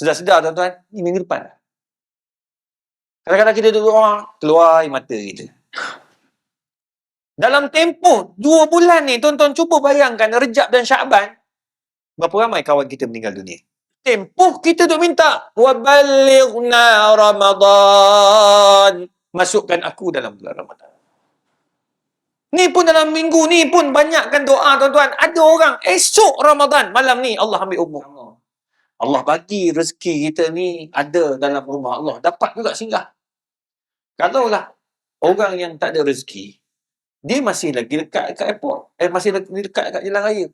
Sedar-sedar tuan-tuan, ni minggu depan. Kadang-kadang kita duduk rumah, keluar air mata kita. Dalam tempoh 2 bulan ni, tuan-tuan cuba bayangkan Rejab dan Sya'ban, berapa ramai kawan kita meninggal dunia. Tempoh kita duk minta, وَبَلِّغْنَا Ramadan. Masukkan aku dalam bulan Ramadan. Ni pun dalam minggu ni pun banyakkan doa, tuan-tuan. Ada orang esok Ramadan, malam ni Allah ambil umur. Allah bagi rezeki kita ni ada dalam rumah Allah. Dapat juga singgah. Kalaulah orang yang tak ada rezeki, dia masih lagi dekat kat airport. Masih lagi dekat kat jalan raya.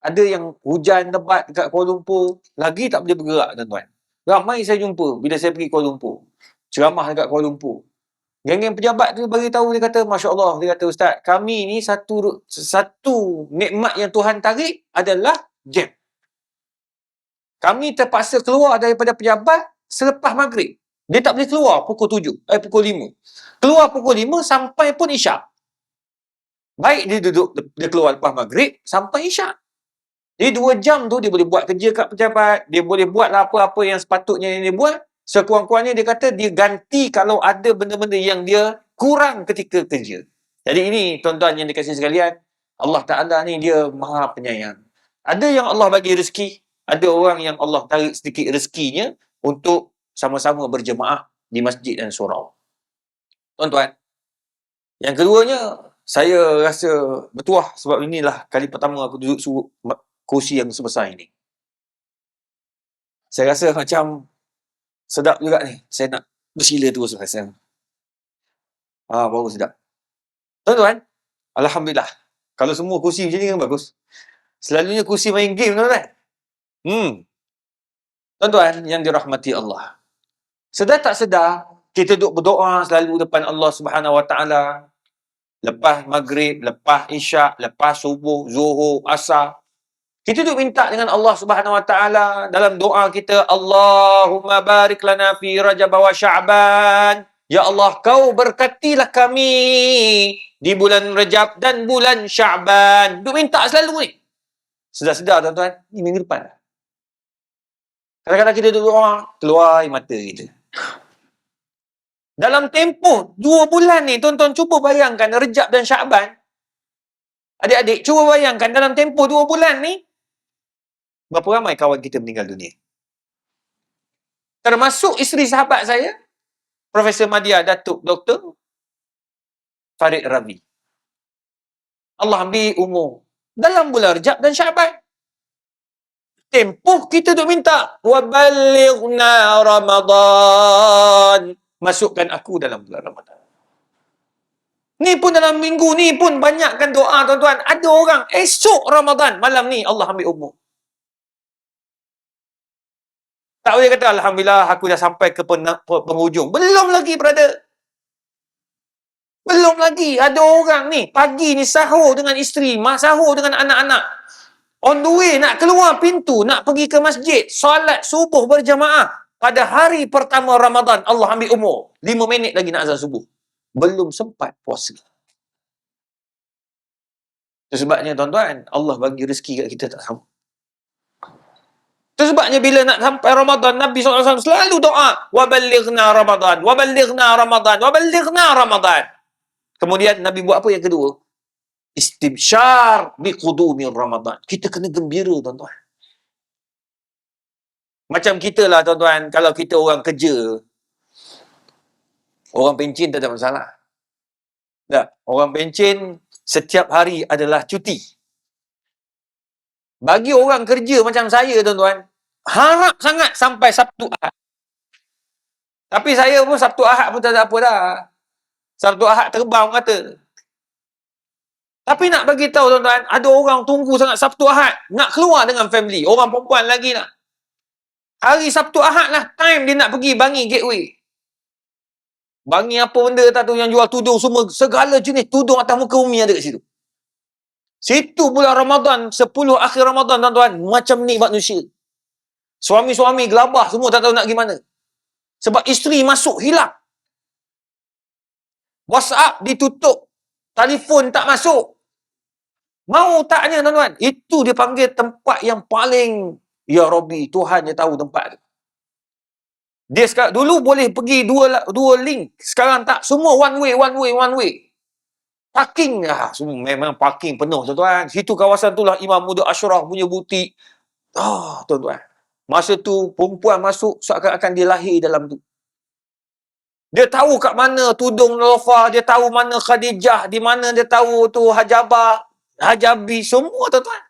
Ada yang hujan lebat dekat Kuala Lumpur, lagi tak boleh bergerak, tuan-tuan. Ramai saya jumpa bila saya pergi Kuala Lumpur. Ceramah dekat Kuala Lumpur. Geng-geng pejabat tu bagi tahu, dia kata, Masya Allah, dia kata, Ustaz, kami ni satu nikmat yang Tuhan tarik adalah jam. Kami terpaksa keluar daripada pejabat selepas maghrib. Dia tak boleh keluar pukul 5. Keluar pukul 5 sampai pun isyak. Baik dia duduk, dia keluar lepas maghrib sampai isyak. Jadi 2 jam tu dia boleh buat kerja kat pejabat, dia boleh buatlah apa-apa yang sepatutnya dia buat. Sekurang-kurangnya dia kata dia ganti kalau ada benda-benda yang dia kurang ketika kerja. Jadi ini tuan-tuan yang dikasihi sekalian, Allah Ta'ala ni dia maha penyayang. Ada yang Allah bagi rezeki, ada orang yang Allah tarik sedikit rezekinya untuk sama-sama berjemaah di masjid dan surau. Tuan-tuan, yang keduanya, saya rasa bertuah sebab inilah kali pertama aku duduk kursi yang sebesar ini. Saya rasa macam sedap juga ni. Saya nak bersila terus rasa. Baru sedap. Tuan-tuan, Alhamdulillah. Kalau semua kursi macam ni kan bagus. Selalunya kursi main game, tuan-tuan. Tuan-tuan yang dirahmati Allah. Sedar tak sedar, kita duduk berdoa selalu depan Allah Subhanahu Wa Taala. Lepas maghrib, lepas isyak, lepas subuh, zuhur, asar. Kita duduk minta dengan Allah Subhanahu Wa Taala dalam doa kita, Allahumma barik lana fi Rajab wa Sya'ban. Ya Allah, kau berkatilah kami di bulan Rajab dan bulan Sya'ban. Duduk minta selalu ni. Sedar-sedar, tuan-tuan, ni minggu depan. Kadang-kadang kita duduk rumah, keluar air mata kita. Dalam tempoh 2 bulan ni, tuan-tuan cuba bayangkan Rejab dan Sya'ban. Adik-adik, cuba bayangkan dalam tempoh 2 bulan ni, berapa ramai kawan kita meninggal dunia. Termasuk isteri sahabat saya, Profesor Madya Datuk Dr. Farid Ravi. Allah ambil umur dalam bulan Rejab dan Sya'ban. Tempoh kita duk minta, وَبَلِّغْنَا Ramadan. Masukkan aku dalam bulan Ramadan. Ni pun dalam minggu ni pun banyakkan doa, tuan-tuan. Ada orang esok Ramadan, malam ni Allah ambil umur. Tak boleh kata, Alhamdulillah, aku dah sampai ke penghujung. Belum lagi, brother. Belum lagi. Ada orang ni, pagi ni sahur dengan isteri, sahur dengan anak-anak. On the way, nak keluar pintu, nak pergi ke masjid, solat subuh berjamaah. Pada hari pertama Ramadan, Allah ambil umur. 5 minit lagi nak azan subuh. Belum sempat puasa. Itu sebabnya, tuan-tuan, Allah bagi rezeki kat kita tak sama. Itu sebabnya bila nak sampai Ramadan, Nabi SAW selalu doa, وَبَلِّغْنَا Ramadan, وَبَلِّغْنَا Ramadan, وَبَلِّغْنَا Ramadan. Kemudian Nabi buat apa yang kedua? Istibsyar biqudumi Ramadan. Kita kena gembira, tuan-tuan. Macam kita lah, tuan-tuan, kalau kita orang kerja, orang pencen tak ada masalah. Tak, orang pencen setiap hari adalah cuti. Bagi orang kerja macam saya, tuan-tuan, harap sangat sampai Sabtu Ahad. Tapi saya pun Sabtu Ahad pun tak ada apa dah. Sabtu Ahad terbang kata. Tapi nak bagi tahu, tuan-tuan, ada orang tunggu sangat Sabtu Ahad nak keluar dengan family. Orang perempuan lagi nak. Hari Sabtu Ahad lah time dia nak pergi Bangi Gateway. Bangi apa benda tak tahu yang jual tudung semua, segala jenis tudung atas muka bumi ada kat situ. Situ bulan Ramadan, 10 akhir Ramadan, tuan-tuan, macam ni manusia. Suami-suami gelabah semua tak tahu nak pergi mana. Sebab isteri masuk hilang. WhatsApp ditutup. Telefon tak masuk. Mau taknya, tuan-tuan. Itu dia panggil tempat yang paling, Ya Rabbi, Tuhan yang tahu tempat tu. Dia sekarang, dulu boleh pergi dua link, sekarang tak, semua one way. Parking lah, semua memang parking penuh tuan-tuan. Situ kawasan tu lah Imam Muda Ashraf punya butik. Tuan-tuan. Masa tu perempuan masuk seakan-akan dia lahir dalam tu. Dia tahu kat mana tudung Lofa, dia tahu mana Khadijah, di mana dia tahu tu Hajabah, Hajabi, semua tuan-tuan.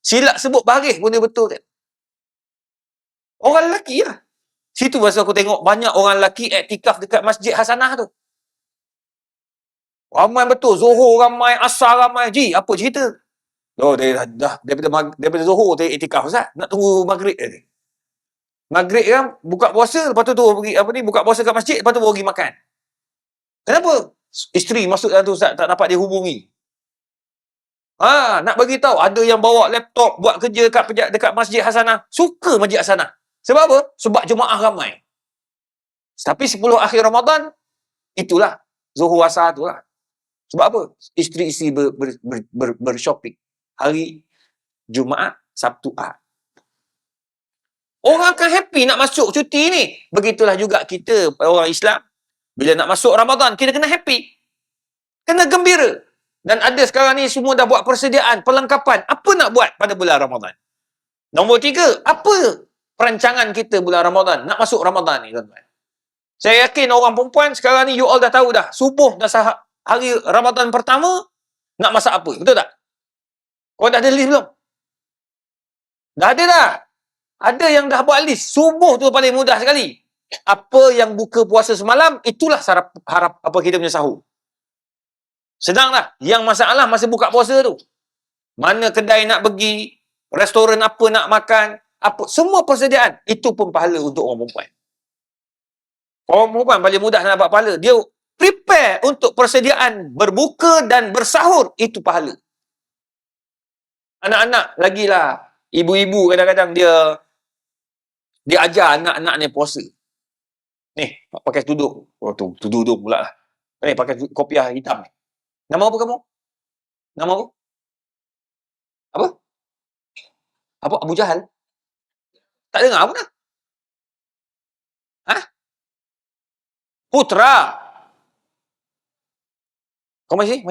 Silap sebut baris pun dia betul. Orang lelaki lah. Situ masa aku tengok banyak orang lelaki iktikaf dekat Masjid Hasanah tu. Ramai betul. Zuhur ramai, Asar ramai. Ji, apa cerita? Dia dah daripada Zuhur dia iktikaf Ustaz. Nak tunggu maghrib tadi. Maghrib kan buka puasa, lepas tu pergi buka puasa kat masjid, lepas tu baru pergi makan. Kenapa? Isteri masuk dalam tu Ustaz, tak dapat dihubungi. Nak bagi tahu ada yang bawa laptop buat kerja dekat Masjid Hasanah. Suka Masjid Hasanah. Sebab apa? Sebab jemaah ramai. Tapi 10 akhir Ramadan, itulah Zuhur Asar tu lah. Sebab apa? Isteri-isteri bershopping. Hari Jumaat, Sabtu, Ahad. Orang akan happy nak masuk cuti ni. Begitulah juga kita, orang Islam. Bila nak masuk Ramadan, kita kena happy. Kena gembira. Dan ada sekarang ni semua dah buat persediaan, perlengkapan. Apa nak buat pada bulan Ramadan? Nombor 3, apa perancangan kita bulan Ramadan? Nak masuk Ramadan ni, tuan-tuan. Saya yakin orang perempuan sekarang ni, you all dah tahu dah. Subuh dah hari Ramadan pertama, nak masak apa? Betul tak? Kau dah ada list belum? Dah ada dah. Ada yang dah buat list. Subuh tu paling mudah sekali. Apa yang buka puasa semalam, itulah harap apa kita punya sahur. Senang lah. Yang masalah masa buka puasa tu. Mana kedai nak pergi, restoran apa nak makan, apa semua persediaan. Itu pun pahala untuk orang perempuan. Orang perempuan paling mudah nak dapat pahala. Dia prepare untuk persediaan berbuka dan bersahur. Itu pahala. Anak-anak lagilah. Ibu-ibu kadang-kadang dia ajar anak-anak ni puasa. Ni, pakai tudung. Tudung pula lah. Ni, pakai kopiah hitam. Nama apa kamu? Nama apa? Apa? Apa? Abu Jahal? Tak dengar apa dah? Putra. Kau masih?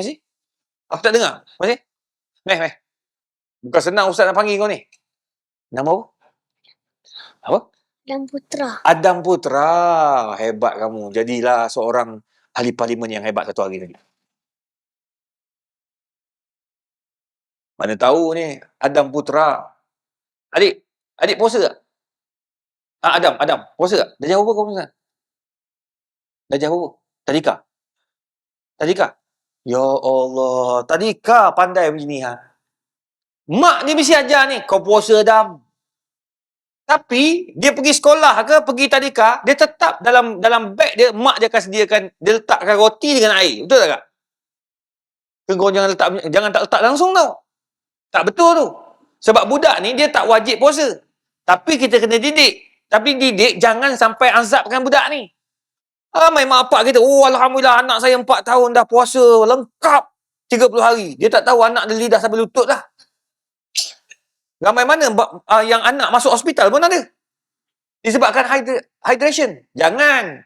Aku tak dengar. Masih? Meh. Bukan senang Ustaz nak panggil kau ni. Nama apa? Apa? Adam Putra. Hebat kamu. Jadilah seorang ahli parlimen yang hebat satu hari tadi. Mana tahu ni. Adam Putra. Adik puasa tak? Adam. Puasa tak? Darjah apa kau puasa? Darjah apa? Tadika? Ya Allah. Tadika pandai begini ha. Mak dia mesti ajar ni. Kau puasa Adam. Tapi, dia pergi sekolah ke, pergi tadika, dia tetap dalam beg dia, mak dia akan sediakan, dia letakkan roti dengan air. Betul tak? Kau jangan tak letak langsung tau. Tak betul tu. Sebab budak ni, dia tak wajib puasa. Tapi kita kena didik. Tapi didik, jangan sampai azabkan budak ni. Ramai mak bapak kita, Alhamdulillah, anak saya 4 tahun dah puasa, lengkap 30 hari. Dia tak tahu anak dia lidah sampai lutut lah. Ramai mana yang anak masuk hospital pun ada. Disebabkan hydration. Jangan.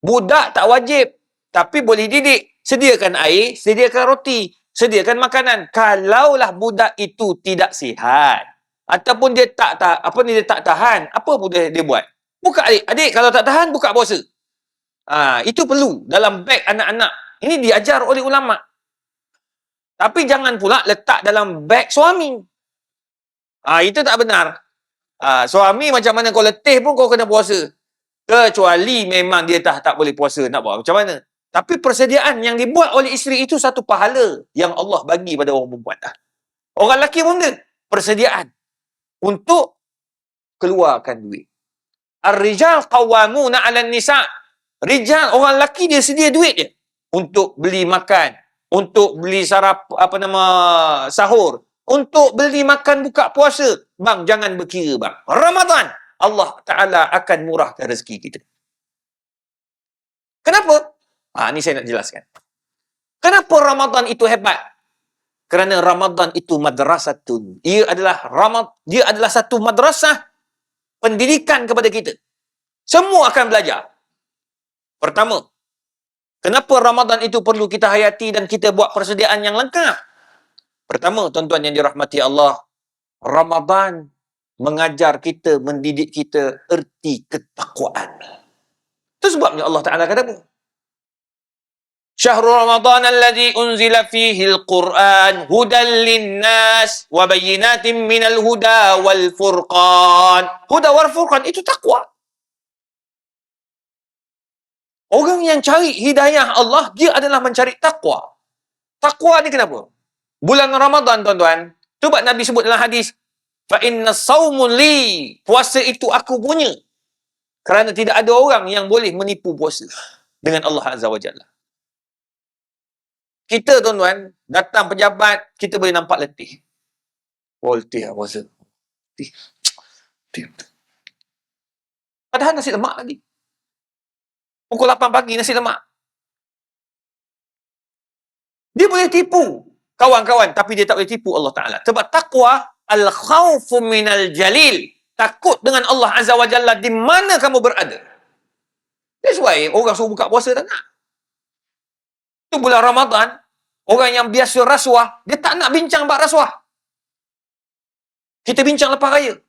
Budak tak wajib. Tapi boleh didik. Sediakan air, sediakan roti, sediakan makanan. Kalaulah budak itu tidak sihat. Ataupun dia tak tahan. Apa pun dia buat? Buka adik kalau tak tahan, buka puasa. Itu perlu dalam beg anak-anak. Ini diajar oleh ulama. Tapi jangan pula letak dalam beg suami. Itu tak benar. Suami macam mana kau letih pun kau kena puasa. Kecuali memang dia tak boleh puasa. Nak buat macam mana? Tapi persediaan yang dibuat oleh isteri itu satu pahala yang Allah bagi pada orang perempuan. Orang lelaki pun dia. Persediaan. Untuk keluarkan duit. Ar-rijal qawwamuna 'alan nisa'. Rijal, orang lelaki dia sedia duit je. Untuk beli makan. Untuk beli sahur. Untuk beli makan buka puasa. Bang, jangan berkira bang. Ramadan, Allah Ta'ala akan murahkan rezeki kita. Kenapa? Ni saya nak jelaskan. Kenapa Ramadan itu hebat? Kerana Ramadan itu madrasatun. Dia adalah satu madrasah pendidikan kepada kita. Semua akan belajar. Pertama, kenapa Ramadan itu perlu kita hayati dan kita buat persediaan yang lengkap? Pertama, tuan-tuan yang dirahmati Allah, Ramadan mengajar kita, mendidik kita erti ketakwaan. Itu sebabnya Allah Ta'ala kata apa? Syahrul Ramadan alladhi unzila fihi al-Quran hudan linnas wa bayyinatin minal huda wal furqan. Huda wal furqan itu takwa. Orang yang cari hidayah Allah, dia adalah mencari takwa. Takwa ni kenapa? Bulan Ramadan, tuan-tuan, cuba Nabi sebut dalam hadis, fa inna saumun li, puasa itu aku punya. Kerana tidak ada orang yang boleh menipu puasa dengan Allah Azza wa Jalla. Kita, tuan-tuan, datang pejabat, kita boleh nampak letih. Oh, letih lah puasa. Letih. Letih. Padahal nasi lemak lagi. Pukul 8 pagi nasi lemak. Dia boleh tipu kawan-kawan, tapi dia tak boleh tipu Allah Ta'ala. Sebab takwa, al-khawfu minal jalil. Takut dengan Allah Azza wa Jalla di mana kamu berada. That's why orang suruh buka puasa tak nak. Itu bulan Ramadan, orang yang biasa rasuah, dia tak nak bincang bab rasuah. Kita bincang lepas raya.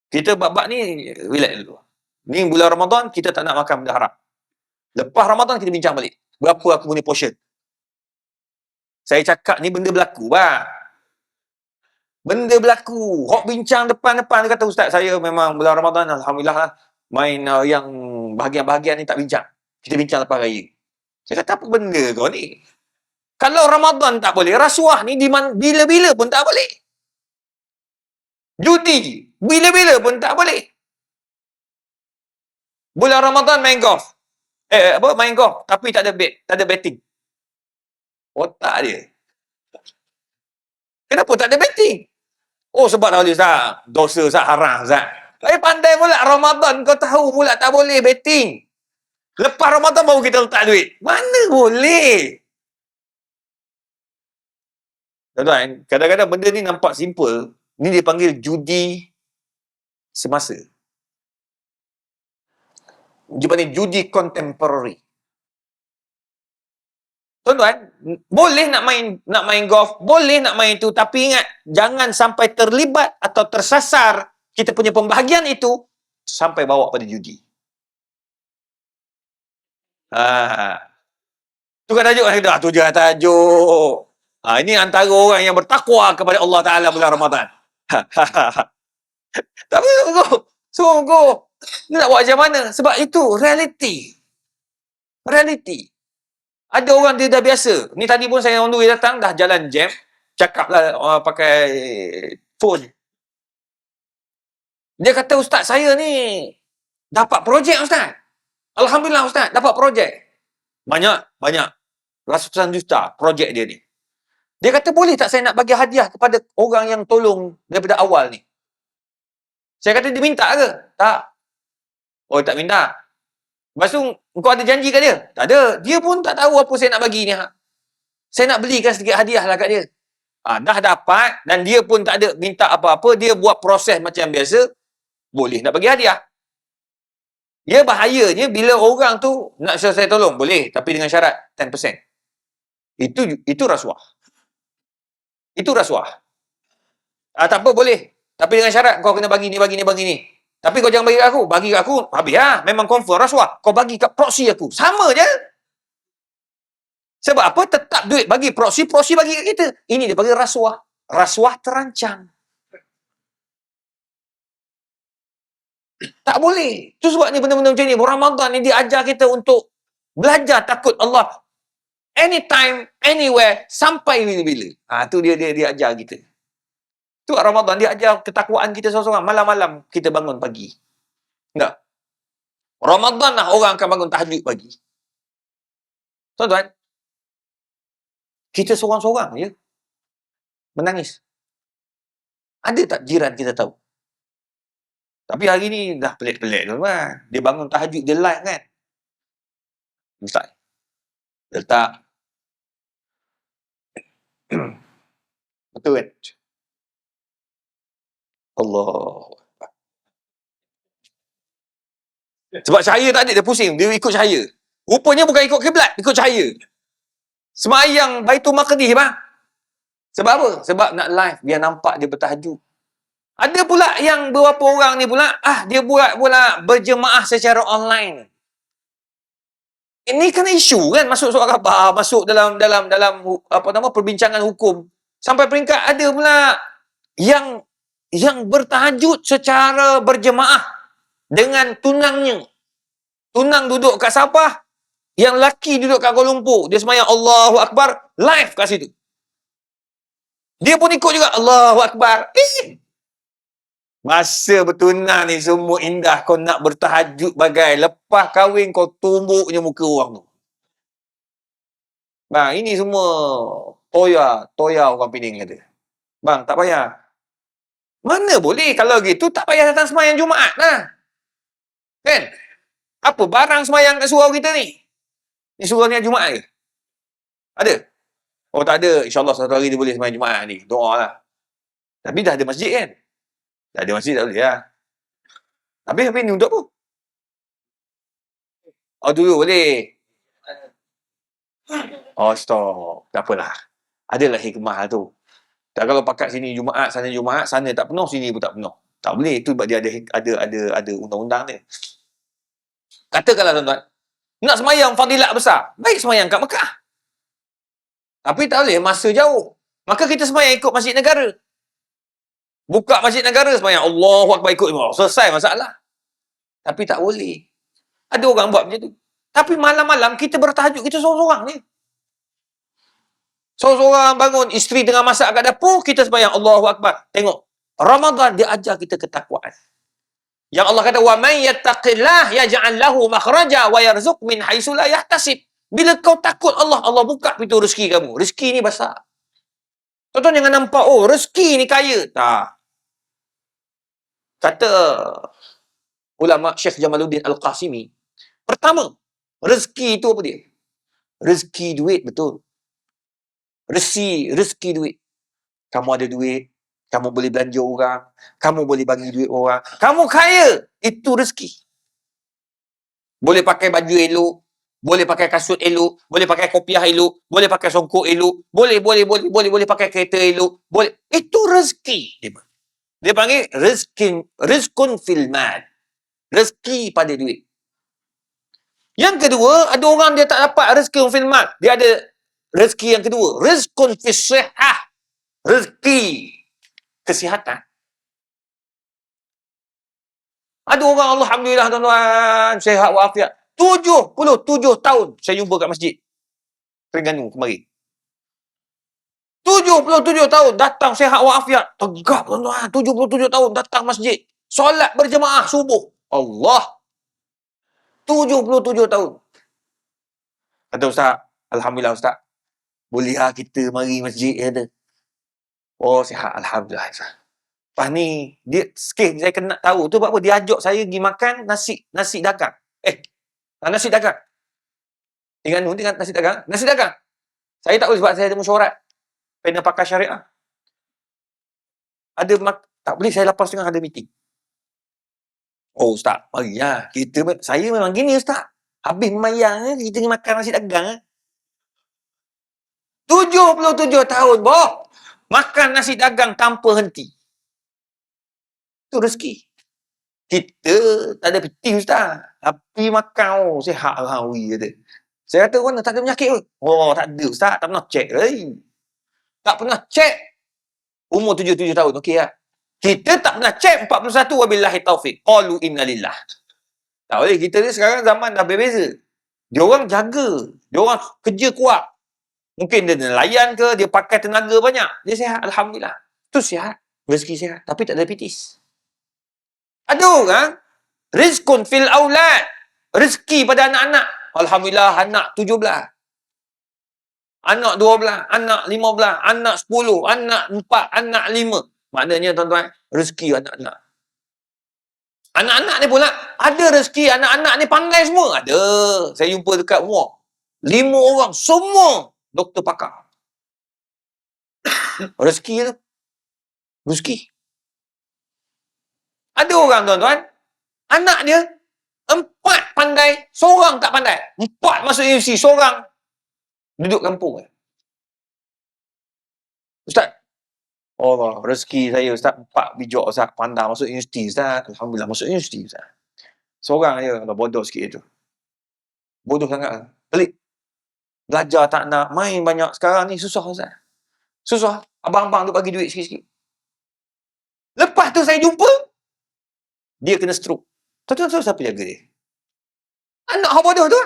Kita bab-bab ni, relax dulu. Ni bulan Ramadan, kita tak nak makan benda haram. Lepas Ramadan, kita bincang balik. Berapa aku punya portion? Saya cakap ni benda berlaku, bang. Benda berlaku. Hok bincang depan-depan, dia kata, Ustaz, saya memang bulan Ramadan, Alhamdulillah lah, main yang bahagian-bahagian ni tak bincang. Kita bincang lepas raya. Saya kata, apa benda kau ni? Kalau Ramadan tak boleh, rasuah ni bila-bila pun tak boleh. Judi, bila-bila pun tak boleh. Bulan Ramadan main golf. Main golf, tapi tak ada bet, tak ada betting. Otak dia. Kenapa tak ada betting? Oh, sebab tak boleh, Ustaz. Dosa, Ustaz, haram, Ustaz. Tapi pandai pula Ramadan, kau tahu pula tak boleh betting. Lepas Ramadan baru kita letak duit. Mana boleh? Tuan-tuan, kadang-kadang benda ni nampak simple. Ni dia panggil judi semasa. Dia panggil judi contemporary. Tuan-tuan, boleh nak main golf, boleh nak main itu, tapi ingat, jangan sampai terlibat atau tersasar kita punya pembahagian itu sampai bawa pada judi. Tu kan tajuk, tu je tajuk. Ini antara orang yang bertakwa kepada Allah Ta'ala bulan Ramadan. Tapi sungguh, ni nak buat macam mana? Sebab itu reality. Reality. Ada orang dia dah biasa. Ni tadi pun saya on the way datang, dah jalan jam. Cakaplah pakai phone. Dia kata, Ustaz, saya ni dapat projek, Ustaz. Alhamdulillah, Ustaz, dapat projek. Banyak. Ratusan juta projek dia ni. Dia kata, boleh tak saya nak bagi hadiah kepada orang yang tolong daripada awal ni? Saya kata, dia minta ke? Tak. Oh, tak minta. Lepas tu, kau ada janji kat dia? Tak ada. Dia pun tak tahu apa saya nak bagi ni. Saya nak belikan sedikit hadiah lah kat dia. Dah dapat dan dia pun tak ada minta apa-apa. Dia buat proses macam biasa. Boleh nak bagi hadiah. Dia bahayanya bila orang tu nak saya tolong. Boleh. Tapi dengan syarat 10%. Itu rasuah. Itu rasuah. Tak apa, boleh. Tapi dengan syarat kau kena bagi ni. Tapi kau jangan bagi kat aku. Bagi kat aku, habis lah. Memang confirm rasuah. Kau bagi kat proksi aku. Sama je. Sebab apa? Tetap duit bagi proksi bagi kat kita. Ini dia panggil rasuah. Rasuah terancang. Tak boleh. Itu sebab ni benda-benda macam ni. Ramadan ni dia ajar kita untuk belajar takut Allah. Anytime, anywhere, sampai bila-bila. Tu dia ajar kita. Tu Ramadan dia ajar ketakwaan kita seorang-seorang. Malam-malam kita bangun pagi. Tak. Ramadan lah orang akan bangun tahajud pagi. Tuan-tuan, kita seorang-seorang je menangis. Ada tak jiran kita tahu? Tapi hari ni dah pelik-pelik tuan-tuan. Dia bangun tahajud, dia live kan? Ustaz. Letak. Betul kan? Allah. Sebab cahaya tak ada, dia pusing. Dia ikut cahaya. Rupanya bukan ikut kiblat, ikut cahaya. Semayang Baitul Maqdis, bang. Sebab apa? Sebab nak live, biar nampak dia bertahajud. Ada pula yang beberapa orang ni pula, dia buat pula berjemaah secara online. Ini kan isu kan, masuk surat khabar, masuk dalam perbincangan hukum. Sampai peringkat ada pula yang bertahajud secara berjemaah dengan tunangnya. Tunang duduk kat Sabah, yang laki duduk kat Kuala Lumpur. Dia semayang Allahu Akbar, live kat situ. Dia pun ikut juga Allahu Akbar. Masa bertunang ni semua indah, kau nak bertahajud bagai lepas kahwin kau tumbuknya muka orang tu. Bang, ini semua toya orang Pening kata. Bang, tak payah. Mana boleh kalau gitu tak payah datang semayang Jumaat lah. Kan? Apa barang semayang kat surau kita ni? Ni surau ni Jumaat ke? Ada? Oh tak ada. InsyaAllah satu hari dia boleh semayang Jumaat ni. Doa lah. Tapi dah ada masjid kan? Dah ada masjid tak boleh lah. Habis ni untuk apa? Oh dulu boleh. Oh stop. Tak apalah. Adalah hikmah tu. Tak kalau pakat sini Jumaat, sana tak penuh, sini pun tak penuh. Tak boleh. Itu sebab dia ada undang-undang dia. Katakanlah tuan-tuan, nak semayang fadilat besar, baik semayang kat Mekah. Tapi tak boleh, masa jauh. Maka kita semayang ikut masjid negara. Buka masjid negara, semayang Allahu Akbar ikut. Selesai masalah. Tapi tak boleh. Ada orang buat macam tu. Tapi malam-malam kita bertahajud, kita seorang-seorang ni. Seorang-seorang bangun, isteri tengah masak kat dapur, kita sembahyang Allahu Akbar. Tengok, Ramadan dia ajar kita ketakwaan. Yang Allah kata, wa man yattaqillah yaj'al lahu makhraja wa yarzuq min haitsu la yahtasib. Bila kau takut Allah, Allah buka pintu rezeki kamu. Rezeki ni besar. Tuan-tuan jangan nampak, oh rezeki ni kaya. Tak. Kata ulama Syekh Jamaluddin Al-Qasimi, pertama, rezeki itu apa dia? Rezeki duit, betul. Rezeki duit. Kamu ada duit, kamu boleh belanja orang, kamu boleh bagi duit orang, kamu kaya, itu rezeki. Boleh pakai baju elok, boleh pakai kasut elok, boleh pakai kopiah elok, boleh pakai songkok elok, boleh pakai kereta elok, boleh. Itu rezeki. Dia panggil rizkun fil mal. Rezeki pada duit. Yang kedua, ada orang dia tak dapat rezeki fil mal. Dia ada rezeki yang kedua, rizkun fis sihah. Rezeki kesihatan. Ada orang, alhamdulillah tuan-tuan, sihat walafiat. 77 tahun saya jumpa kat masjid Terengganu kemari. 77 tahun datang sihat walafiat. Tegak tuan-tuan, 77 tahun datang masjid. Solat berjemaah subuh. Allah. 77 tahun. Kata Ustaz, alhamdulillah Ustaz. Boleh kita mari masjid, kata. Oh, sihat alhamdulillah Ustaz. Lepas ni, dia sikit saya kena tahu tu sebab apa dia ajak saya pergi makan nasi dagang. Nasi dagang. Terengganu tengok nasi dagang. Nasi dagang. Saya tak boleh sebab saya ada mesyuarat. Panel pakar syariah. Tak boleh, saya 8.30 ada meeting. Oh Ustaz, mari lah. Saya memang gini Ustaz. Habis memayang, kita ni makan nasi dagang. 77 tahun, boh. Makan nasi dagang tanpa henti. Itu rezeki. Kita tak ada peti Ustaz. Tapi makan, sihat alhamdulillah kata. Saya kata, mana tak ada penyakit ke? Oh, tak ada Ustaz. Tak pernah cek. Tak pernah cek. Umur 77 tahun, okey lah. Kita tak pernah cek 41 wabillahi taufiq. Qalu innalillah. Tak boleh. Kita ni sekarang zaman dah berbeza. Dia orang jaga. Dia orang kerja kuat. Mungkin dia nelayan ke, dia pakai tenaga banyak. Dia sihat, alhamdulillah. Itu sihat. Rezeki sihat. Tapi tak ada diabetes. Ada orang, rizkun fil aulad. Rezeki pada anak-anak. Alhamdulillah, anak 17. Anak 12, anak 15, anak 10, anak 4, anak 5. Maknanya tuan-tuan, rezeki anak-anak. Anak-anak ni pula, ada rezeki anak-anak ni pandai semua. Ada. Saya jumpa dekat rumah. 5 orang, semua doktor pakar. Rezeki tu. Rezeki. Ada orang tuan-tuan, anak dia 4 pandai, seorang tak pandai. 4 masuk universiti, seorang duduk kampung. Ustaz, Allah, rezeki saya Ustaz, 4 bijak Ustaz, pandai masuk universiti Ustaz. Alhamdulillah masuk universiti Ustaz. Seorang je, kalau bodoh sikit itu. Bodoh sangat. Pelik. Belajar tak nak, main banyak. Sekarang ni susah Ustaz. Susah. Abang-abang tu bagi duit sikit-sikit. Lepas tu saya jumpa, dia kena stroke. Tahu siapa jaga dia? Anak hak bodoh tu.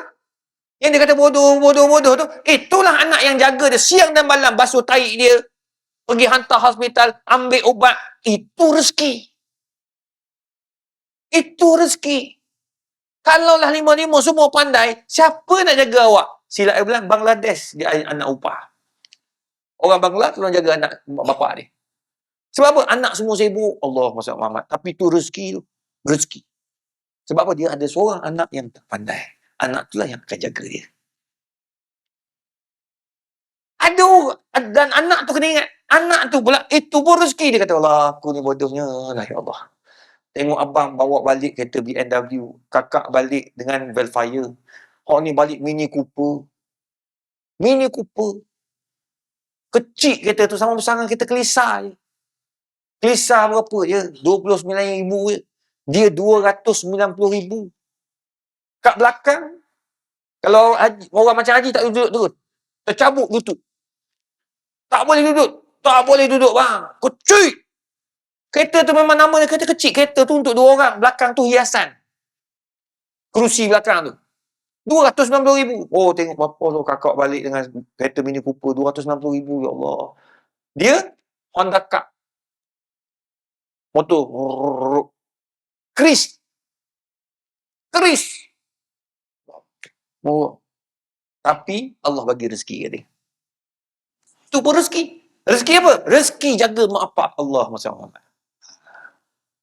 Yang dia kata bodoh tu. Itulah anak yang jaga dia. Siang dan malam basuh tahi dia. Pergi hantar hospital, ambil ubat. Itu rezeki. Itu rezeki. Kalaulah 5-5 semua pandai, siapa nak jaga awak? Sila saya bilang, Bangladesh dia anak upah. Orang Bangla tolong jaga anak bapak dia. Sebab apa? Anak semua sibuk. Allah Masya Muhammad. Tapi tu rezeki tu. Rezeki. Sebab apa? Dia ada seorang anak yang tak pandai. Anak itulah yang akan jaga dia. Dan anak tu kena ingat. Anak tu pula, itu pun rezeki. Dia kata, Allah, aku ni bodohnya. Ya Allah. Tengok abang bawa balik kereta BMW. Kakak balik dengan Velfire. Hak ni balik Mini Cooper. Mini Cooper. Kecil kereta tu sama besar dengan kereta Kelisa je. Kelisa berapa je? 29,000 je. Dia 290,000. Kat belakang, kalau orang macam Haji tak duduk turun. Tercabut lutut. Tak boleh duduk. Tak boleh duduk bang. Kecil. Kereta tu memang nama dia kereta kecil. Kereta tu untuk 2 orang. Belakang tu hiasan. Kerusi belakang tu. 290,000. Oh, tengok berapa tu kakak balik dengan kereta Mini Cooper. 290,000. Ya Allah. Dia Honda Cup. Motor. Kris. Oh. Tapi Allah bagi rezeki kat dia. Itu pun rezeki. Rezeki apa? Rezeki jaga mak bapak Allah SWT.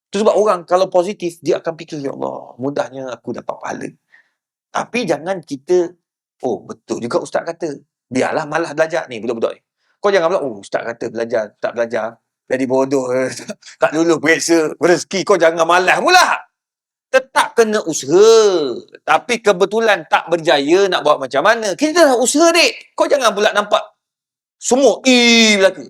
Itu sebab orang kalau positif, dia akan fikir, ya Allah, mudahnya aku dapat pahala. Tapi jangan kita, oh betul juga ustaz kata, biarlah malas belajar ni budak-budak ni. Kau jangan pula, oh ustaz kata belajar, tak belajar, jadi bodoh, tak lulus periksa, rezeki kau jangan malas pula. Tetap kena usaha. Tapi kebetulan tak berjaya, nak buat macam mana? Kita dah usaha, dek. Kau jangan pula nampak semua E belaka.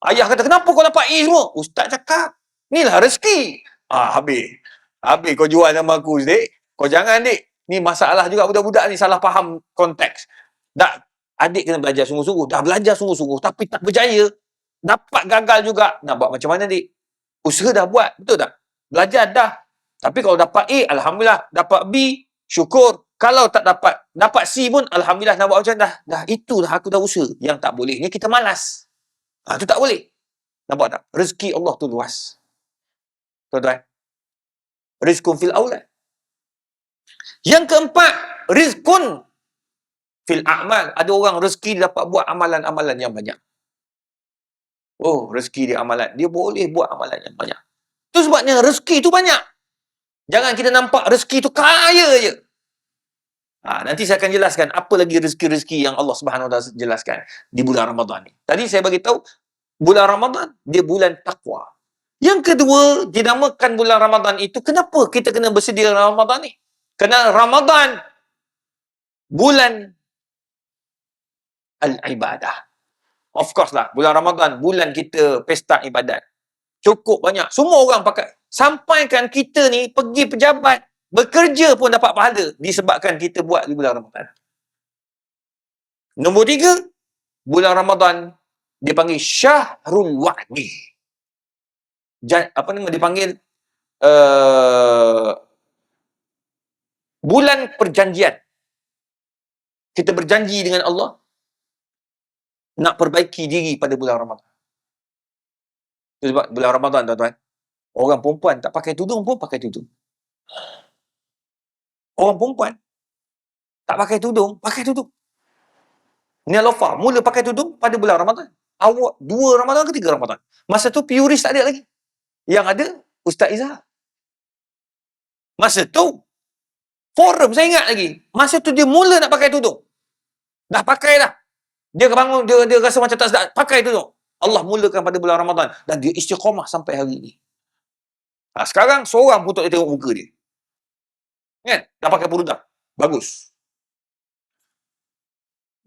Ayah kata, kenapa kau dapat E semua? Ustaz cakap, inilah rezeki. Habis. Habis kau jual nama aku, dek. Kau jangan, dek. Ni masalah juga budak-budak ni salah faham konteks. Adik kena belajar sungguh-sungguh. Dah belajar sungguh-sungguh, tapi tak berjaya. Dapat gagal juga. Nak buat macam mana, dek? Usaha dah buat. Betul tak? Belajar dah. Tapi kalau dapat A, Alhamdulillah. Dapat B, syukur. Kalau tak dapat C pun, Alhamdulillah. Nak buat macam dah. Itu dah aku dah usaha. Yang tak bolehnya kita malas. Itu tak boleh. Nampak tak? Rezeki Allah tu luas. Tuan-tuan. Rizkun fil aulad. Yang keempat, rizkun fil a'mal. Ada orang rezeki dia dapat buat amalan-amalan yang banyak. Oh, rezeki dia amalan. Dia boleh buat amalan yang banyak. Itu sebabnya rezeki tu banyak. Jangan kita nampak rezeki tu kaya je. Nanti saya akan jelaskan apa lagi rezeki-rezeki yang Allah Subhanahu Wa Taala jelaskan di bulan Ramadan ni. Tadi saya bagi tahu bulan Ramadan dia bulan takwa. Yang kedua, dinamakan bulan Ramadan itu kenapa kita kena bersedia Ramadan ni? Kerana Ramadan bulan al-ibadah. Of course lah, bulan Ramadan bulan kita pesta ibadat. Cukup banyak. Semua orang pakai. Sampaikan kita ni pergi pejabat, bekerja pun dapat pahala disebabkan kita buat di bulan Ramadan. Nombor 3, bulan Ramadan dipanggil Syahrul Wa'di. Dipanggil bulan perjanjian. Kita berjanji dengan Allah nak perbaiki diri pada bulan Ramadan. Itu sebab bulan Ramadan, tuan-tuan, orang perempuan tak pakai tudung pun pakai tudung. Orang perempuan tak pakai tudung, pakai tudung. Nia Lofa mula pakai tudung pada bulan Ramadan. Awak 2 Ramadan ke 3 Ramadan. Masa tu Puris tak ada lagi. Yang ada Ustaz Izzah. Masa tu forum saya ingat lagi. Masa tu dia mula nak pakai tudung. Dah pakai dah. Dia bangun, dia rasa macam tak sedap. Pakai tudung. Allah mulakan pada bulan Ramadan. Dan dia istiqamah sampai hari ini. Sekarang seorang pun tak boleh tengok muka dia. Kan? Dah pakai purudang. Bagus.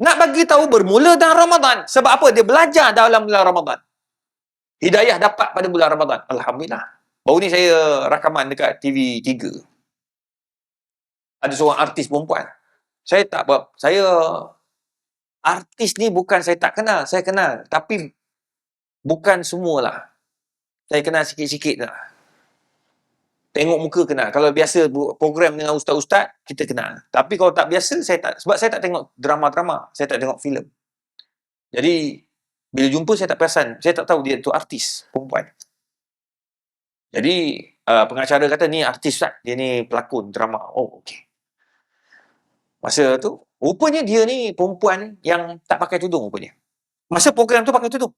Nak bagi tahu bermula dalam Ramadan. Sebab apa? Dia belajar dalam bulan Ramadan. Hidayah dapat pada bulan Ramadan. Alhamdulillah. Baru ni saya rakaman dekat TV3. Ada seorang artis perempuan. Saya artis ni bukan saya tak kenal, saya kenal. Tapi bukan semualah. Saya kenal sikit-sikit lah. Tengok muka kenal. Kalau biasa program dengan ustaz-ustaz, kita kenal. Tapi kalau tak biasa, sebab saya tak tengok drama-drama. Saya tak tengok filem. Jadi, bila jumpa saya tak perasan. Saya tak tahu dia tu artis perempuan. Jadi, pengacara kata, ni artis Ustaz. Dia ni pelakon drama. Oh, okey. Masa tu, rupanya dia ni perempuan yang tak pakai tudung rupanya. Masa program tu pakai tudung.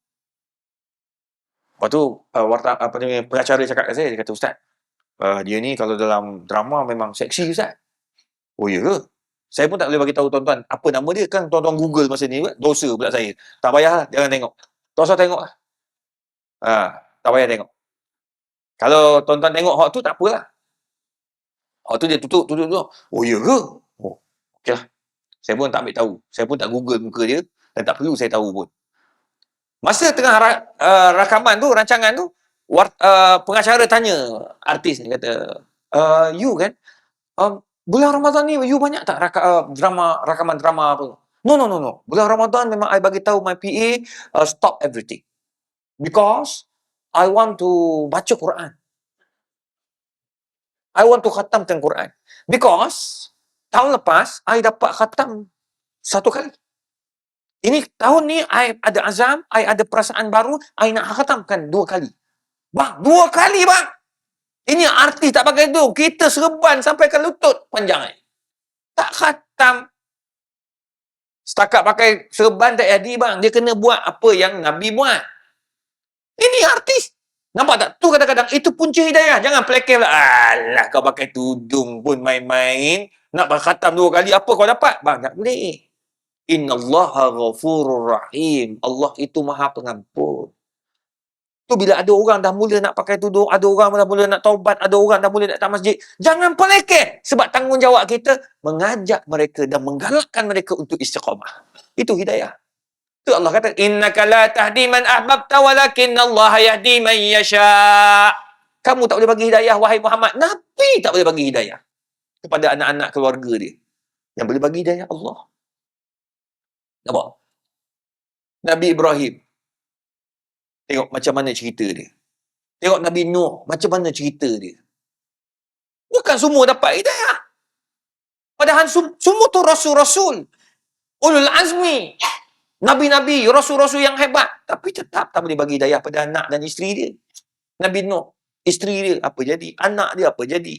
Lepas tu, pengacara cakap kat saya, dia kata, Ustaz, dia ni kalau dalam drama memang seksi Ustaz. Oh, ya ke? Saya pun tak boleh bagi tahu tuan-tuan apa nama dia. Kan tuan-tuan Google masa ni, dosa pula saya. Tak payahlah, jangan tengok. Tak usah tengok lah. Tak payah tengok. Kalau tuan-tuan tengok hak tu, tak apalah. Hak tu dia tutup. Oh, ya ke? Oh, okey lah. Saya pun tak ambil tahu. Saya pun tak Google muka dia. Dan tak perlu saya tahu pun. Masa tengah rakaman tu, rancangan tu, pengacara tanya artis ni, kata, you kan, bulan Ramadan ni, you banyak tak rakaman drama apa? No. Bulan Ramadan memang I bagi tahu my PA, stop everything. Because I want to baca Quran. I want to khatamkan Quran. Because tahun lepas, I dapat khatam 1 kali. Ini tahun ni, I ada azam, I ada perasaan baru, I nak khatamkan 2 kali. Bang, 2 kali bang! Ini artis tak pakai tu. Kita serban sampai ke lutut panjang. Tak khatam. Setakat pakai serban tak jadi bang. Dia kena buat apa yang Nabi buat. Ini artis. Nampak tak? Tu kadang-kadang itu punca hidayah. Jangan pelekeh pula. Alah, kau pakai tudung pun main-main. Nak khatam 2 kali. Apa kau dapat? Bang, tak boleh. Innallaha ghafurur rahim. Allah itu maha pengampun. Tu bila ada orang dah mula nak pakai tudung, ada orang dah mula nak taubat, ada orang dah mula nak datang masjid. Jangan pelekeh. Sebab tanggungjawab kita mengajak mereka dan menggalakkan mereka untuk istiqamah. Itu hidayah. Tu Allah kata, innaka la tahdi man ahbabta walakinallaha yahdi man yasha. Kamu tak boleh bagi hidayah, wahai Muhammad. Nabi tak boleh bagi hidayah kepada anak-anak keluarga dia. Yang boleh bagi hidayah Allah. Nampak? Nabi Ibrahim. Tengok macam mana cerita dia. Tengok Nabi Nuh, macam mana cerita dia. Bukan semua dapat hidayah. Padahal semua tu rasul-rasul. Ulul azmi. Nabi-nabi, rasul-rasul yang hebat. Tapi tetap tak boleh bagi hidayah pada anak dan isteri dia. Nabi Nuh, isteri dia apa jadi? Anak dia apa jadi?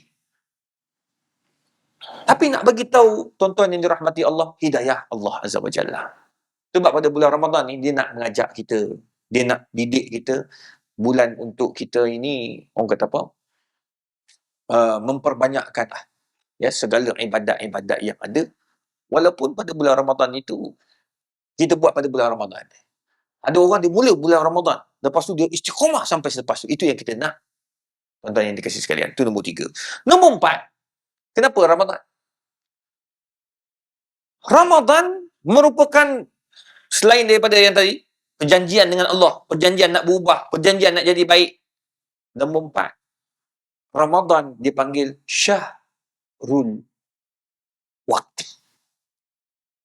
Tapi nak bagi tahu tuan-tuan yang dirahmati Allah, hidayah Allah Azza wa Jalla. Sebab pada bulan Ramadan ni, dia nak mengajak kita. Dia nak didik kita. Bulan untuk kita ini, orang kata apa? Memperbanyakkan ya, segala ibadat-ibadat yang ada. Walaupun pada bulan Ramadan itu, kita buat pada bulan Ramadan. Ada orang dia mula bulan Ramadan. Lepas tu dia istiqamah sampai selepas tu. Itu yang kita nak. Tuan-tuan yang dikasih sekalian. Itu nombor 3. Nombor 4. Kenapa Ramadan? Ramadan merupakan, selain daripada yang tadi, perjanjian dengan Allah, perjanjian nak berubah, perjanjian nak jadi baik. Nombor 4. Ramadan dipanggil Syahrul Waqti.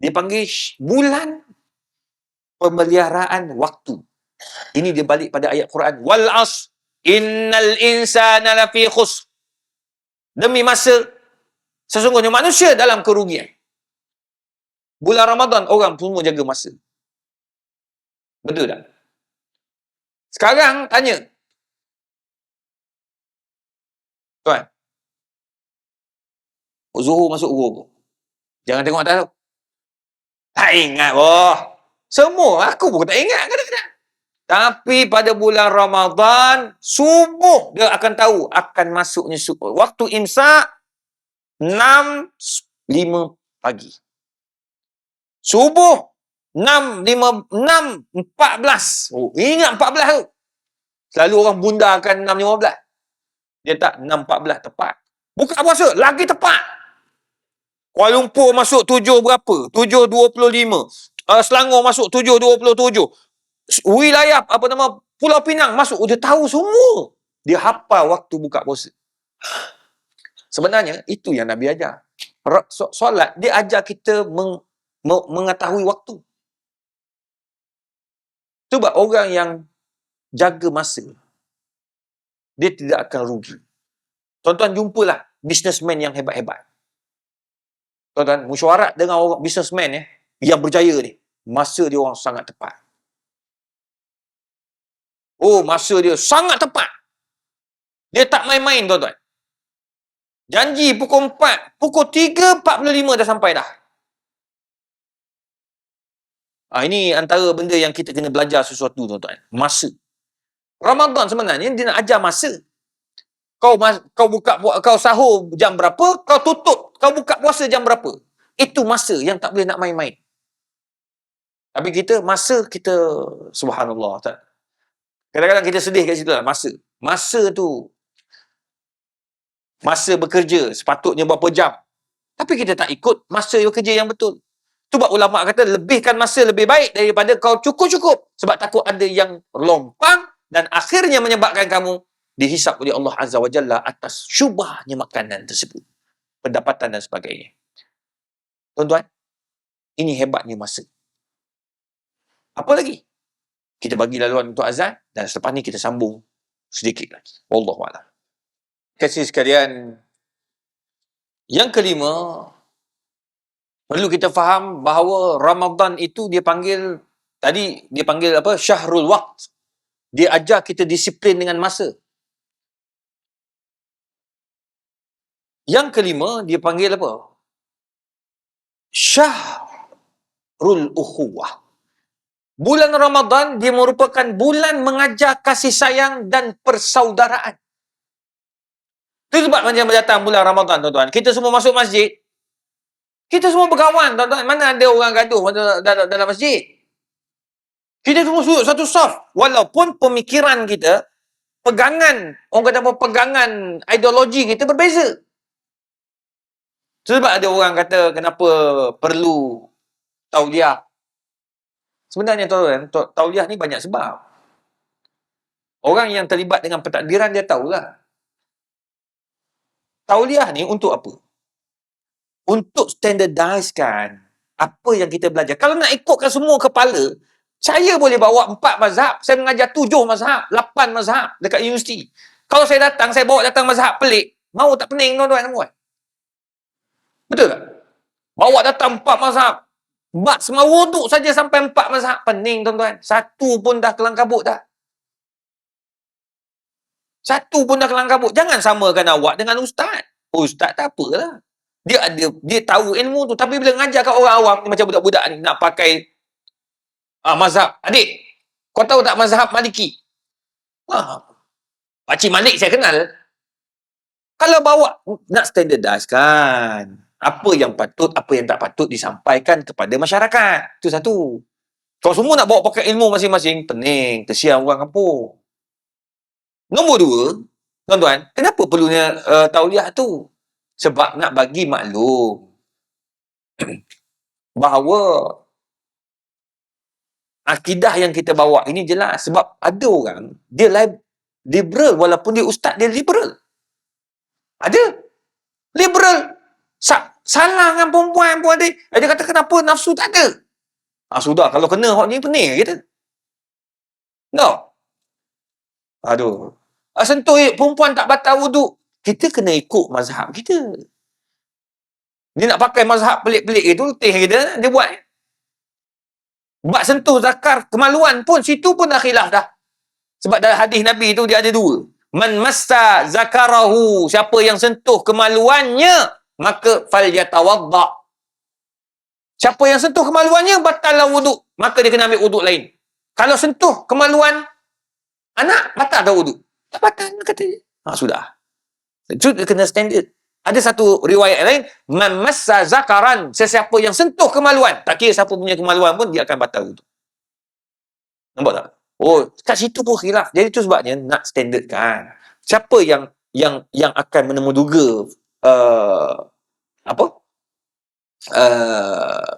Dipanggil bulan pemeliharaan waktu. Ini dia balik pada ayat Quran. Wal as innal insana lafi khusr. Demi masa, sesungguhnya manusia dalam kerugian. Bulan Ramadan, orang semua jaga masa. Betul tak? Sekarang, tanya. Tuan. Zuhur masuk zuhur. Jangan tengok atas tu. Tak ingat, boh. Semua, aku pun tak ingat kadang-kadang. Tapi pada bulan Ramadan, subuh dia akan tahu akan masuknya subuh. Waktu imsak, 6.05 pagi. Subuh, 6.14. Oh, ingat 14 tu. Selalu orang bunda akan 6.15. Dia tak 6.14 tepat. Buka puasa, lagi tepat. Kuala Lumpur masuk 7 berapa? 7.25. Selangor masuk 7.27. Wilayah Pulau Pinang masuk. Dia tahu semua. Dia hafal waktu buka puasa. Sebenarnya itu yang Nabi ajar. Solat dia ajar kita mengetahui waktu. Cuba orang yang jaga masa, dia tidak akan rugi. Tuan-tuan jumpalah businessman yang hebat-hebat. Tuan-tuan mesyuarat dengan orang businessman yang berjaya ni. Masa dia orang sangat tepat. Oh, masa dia sangat tepat. Dia tak main-main, tuan-tuan. Janji pukul 4, pukul 3.45 dah sampai dah. Ini antara benda yang kita kena belajar sesuatu, tuan-tuan. Masa. Ramadan sebenarnya dia nak ajar masa. Kau sahur jam berapa, kau tutup, kau buka puasa jam berapa. Itu masa yang tak boleh nak main-main. Tapi masa kita, subhanallah. Kadang-kadang kita sedih kat situ lah, masa. Masa tu, masa bekerja, sepatutnya berapa jam. Tapi kita tak ikut masa bekerja yang betul. Tu sebab ulama' kata, lebihkan masa lebih baik daripada kau cukup-cukup. Sebab takut ada yang lompang dan akhirnya menyebabkan kamu dihisap oleh Allah Azza wa Jalla atas syubhanya makanan tersebut. Pendapatan dan sebagainya. Tuan-tuan, ini hebatnya masa. Apa lagi? Kita bagi laluan untuk azan dan selepas ni kita sambung sedikit lagi. Wallahualam. Kasih sekalian, yang kelima, perlu kita faham bahawa Ramadan itu dia panggil apa? Syahrul Waqt. Dia ajar kita disiplin dengan masa. Yang kelima, dia panggil apa? Syahrul Ukhuwah. Bulan Ramadan, dia merupakan bulan mengajar kasih sayang dan persaudaraan. Itu sebab macam datang bulan Ramadan, tuan-tuan. Kita semua masuk masjid. Kita semua berkawan, tuan-tuan. Mana ada orang gaduh dalam masjid? Kita semua sudut satu saf. Walaupun pemikiran kita, pegangan, orang kata apa, pegangan ideologi kita berbeza. Sebab ada orang kata, kenapa perlu tauliah? Sebenarnya, tuan-tuan, tauliah ni banyak sebab. Orang yang terlibat dengan pentadbiran, dia tahulah. Tauliah ni untuk apa? Untuk standardizekan apa yang kita belajar. Kalau nak ikutkan semua kepala, saya boleh bawa 4 mazhab, saya mengajar 7 mazhab, 8 mazhab dekat universiti. Kalau saya bawa datang mazhab pelik, mau tak pening tuan-tuan buat? Betul tak? Bawa datang 4 mazhab, bak semua wuduk saja sampai 4 mazhab, pening tuan-tuan. Satu pun dah kelang kabut dah. Satu pun dah kelang kabut. Jangan samakan awak dengan ustaz. Ustaz tak apalah. Dia tahu ilmu tu. Tapi bila ngajar kat orang awam, macam budak-budak ni, nak pakai mazhab. Adik, kau tahu tak mazhab Maliki? Pakcik Malik saya kenal. Kalau bawa, nak standardizekan. Apa yang patut, apa yang tak patut disampaikan kepada masyarakat. Itu satu. Kalau semua nak bawa pakai ilmu masing-masing, pening. Kesian orang kampung. Nombor 2, tuan-tuan, kenapa perlunya tauliah tu? Sebab nak bagi maklum bahawa akidah yang kita bawa ini jelas. Sebab ada orang, dia liberal, walaupun dia ustaz, dia liberal. Ada. Liberal. Salah dengan perempuan pun ada. Dia kata, kenapa nafsu tak ada? Sudah, kalau kena hak ni, pening kita. No. Aduh. Sentuh perempuan tak batal wuduk. Kita kena ikut mazhab kita. Dia nak pakai mazhab pelik-pelik itu, teh kita, dia buat. Bak sentuh zakar, kemaluan pun, situ pun dah khilaf dah. Sebab dalam hadis Nabi tu dia ada 2. Man massa zakarahu, siapa yang sentuh kemaluannya, maka falyatawadda. Siapa yang sentuh kemaluannya, batallah wuduk. Maka dia kena ambil wuduk lain. Kalau sentuh kemaluan anak, batal dah wuduk. Tak batal, kata dia. Sudah. Itu kena standard. Ada satu riwayat lain, man massa zakaran, sesiapa yang sentuh kemaluan, tak kira siapa punya kemaluan pun, dia akan batal wuduk. Nampak tak? Oh, kat situ pun khilaf. Jadi itu sebabnya nak standardkan. Siapa yang akan menemuduga apa?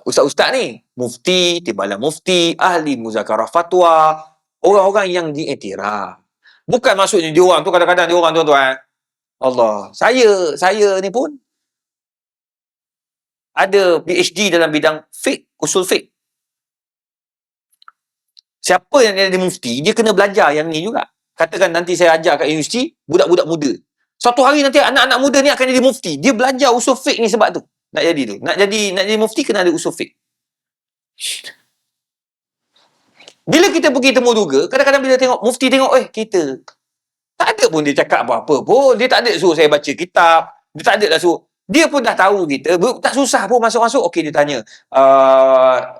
ustaz-ustaz ni, mufti, timbalan mufti, ahli muzakarah fatwa, orang-orang yang diiktiraf. Bukan maksudnya dia orang tu kadang-kadang dia orang tuan-tuan. Allah, saya ni pun ada PhD dalam bidang fiqh, usul fiqh. Siapa yang jadi mufti, dia kena belajar yang ni juga. Katakan nanti saya ajar kat universiti, budak-budak muda. Suatu hari nanti anak-anak muda ni akan jadi mufti. Dia belajar usul fiqh ni sebab tu. Nak jadi tu. Nak jadi mufti kena ada usul fiqh. Bila kita pergi temu duga, kadang-kadang bila tengok mufti tengok, kita tak ada pun dia cakap apa-apa pun. Dia tak ada suruh saya baca kitab. Dia tak ada lah suruh. Dia pun dah tahu kita. Tak susah pun masuk-masuk. Okey, dia tanya.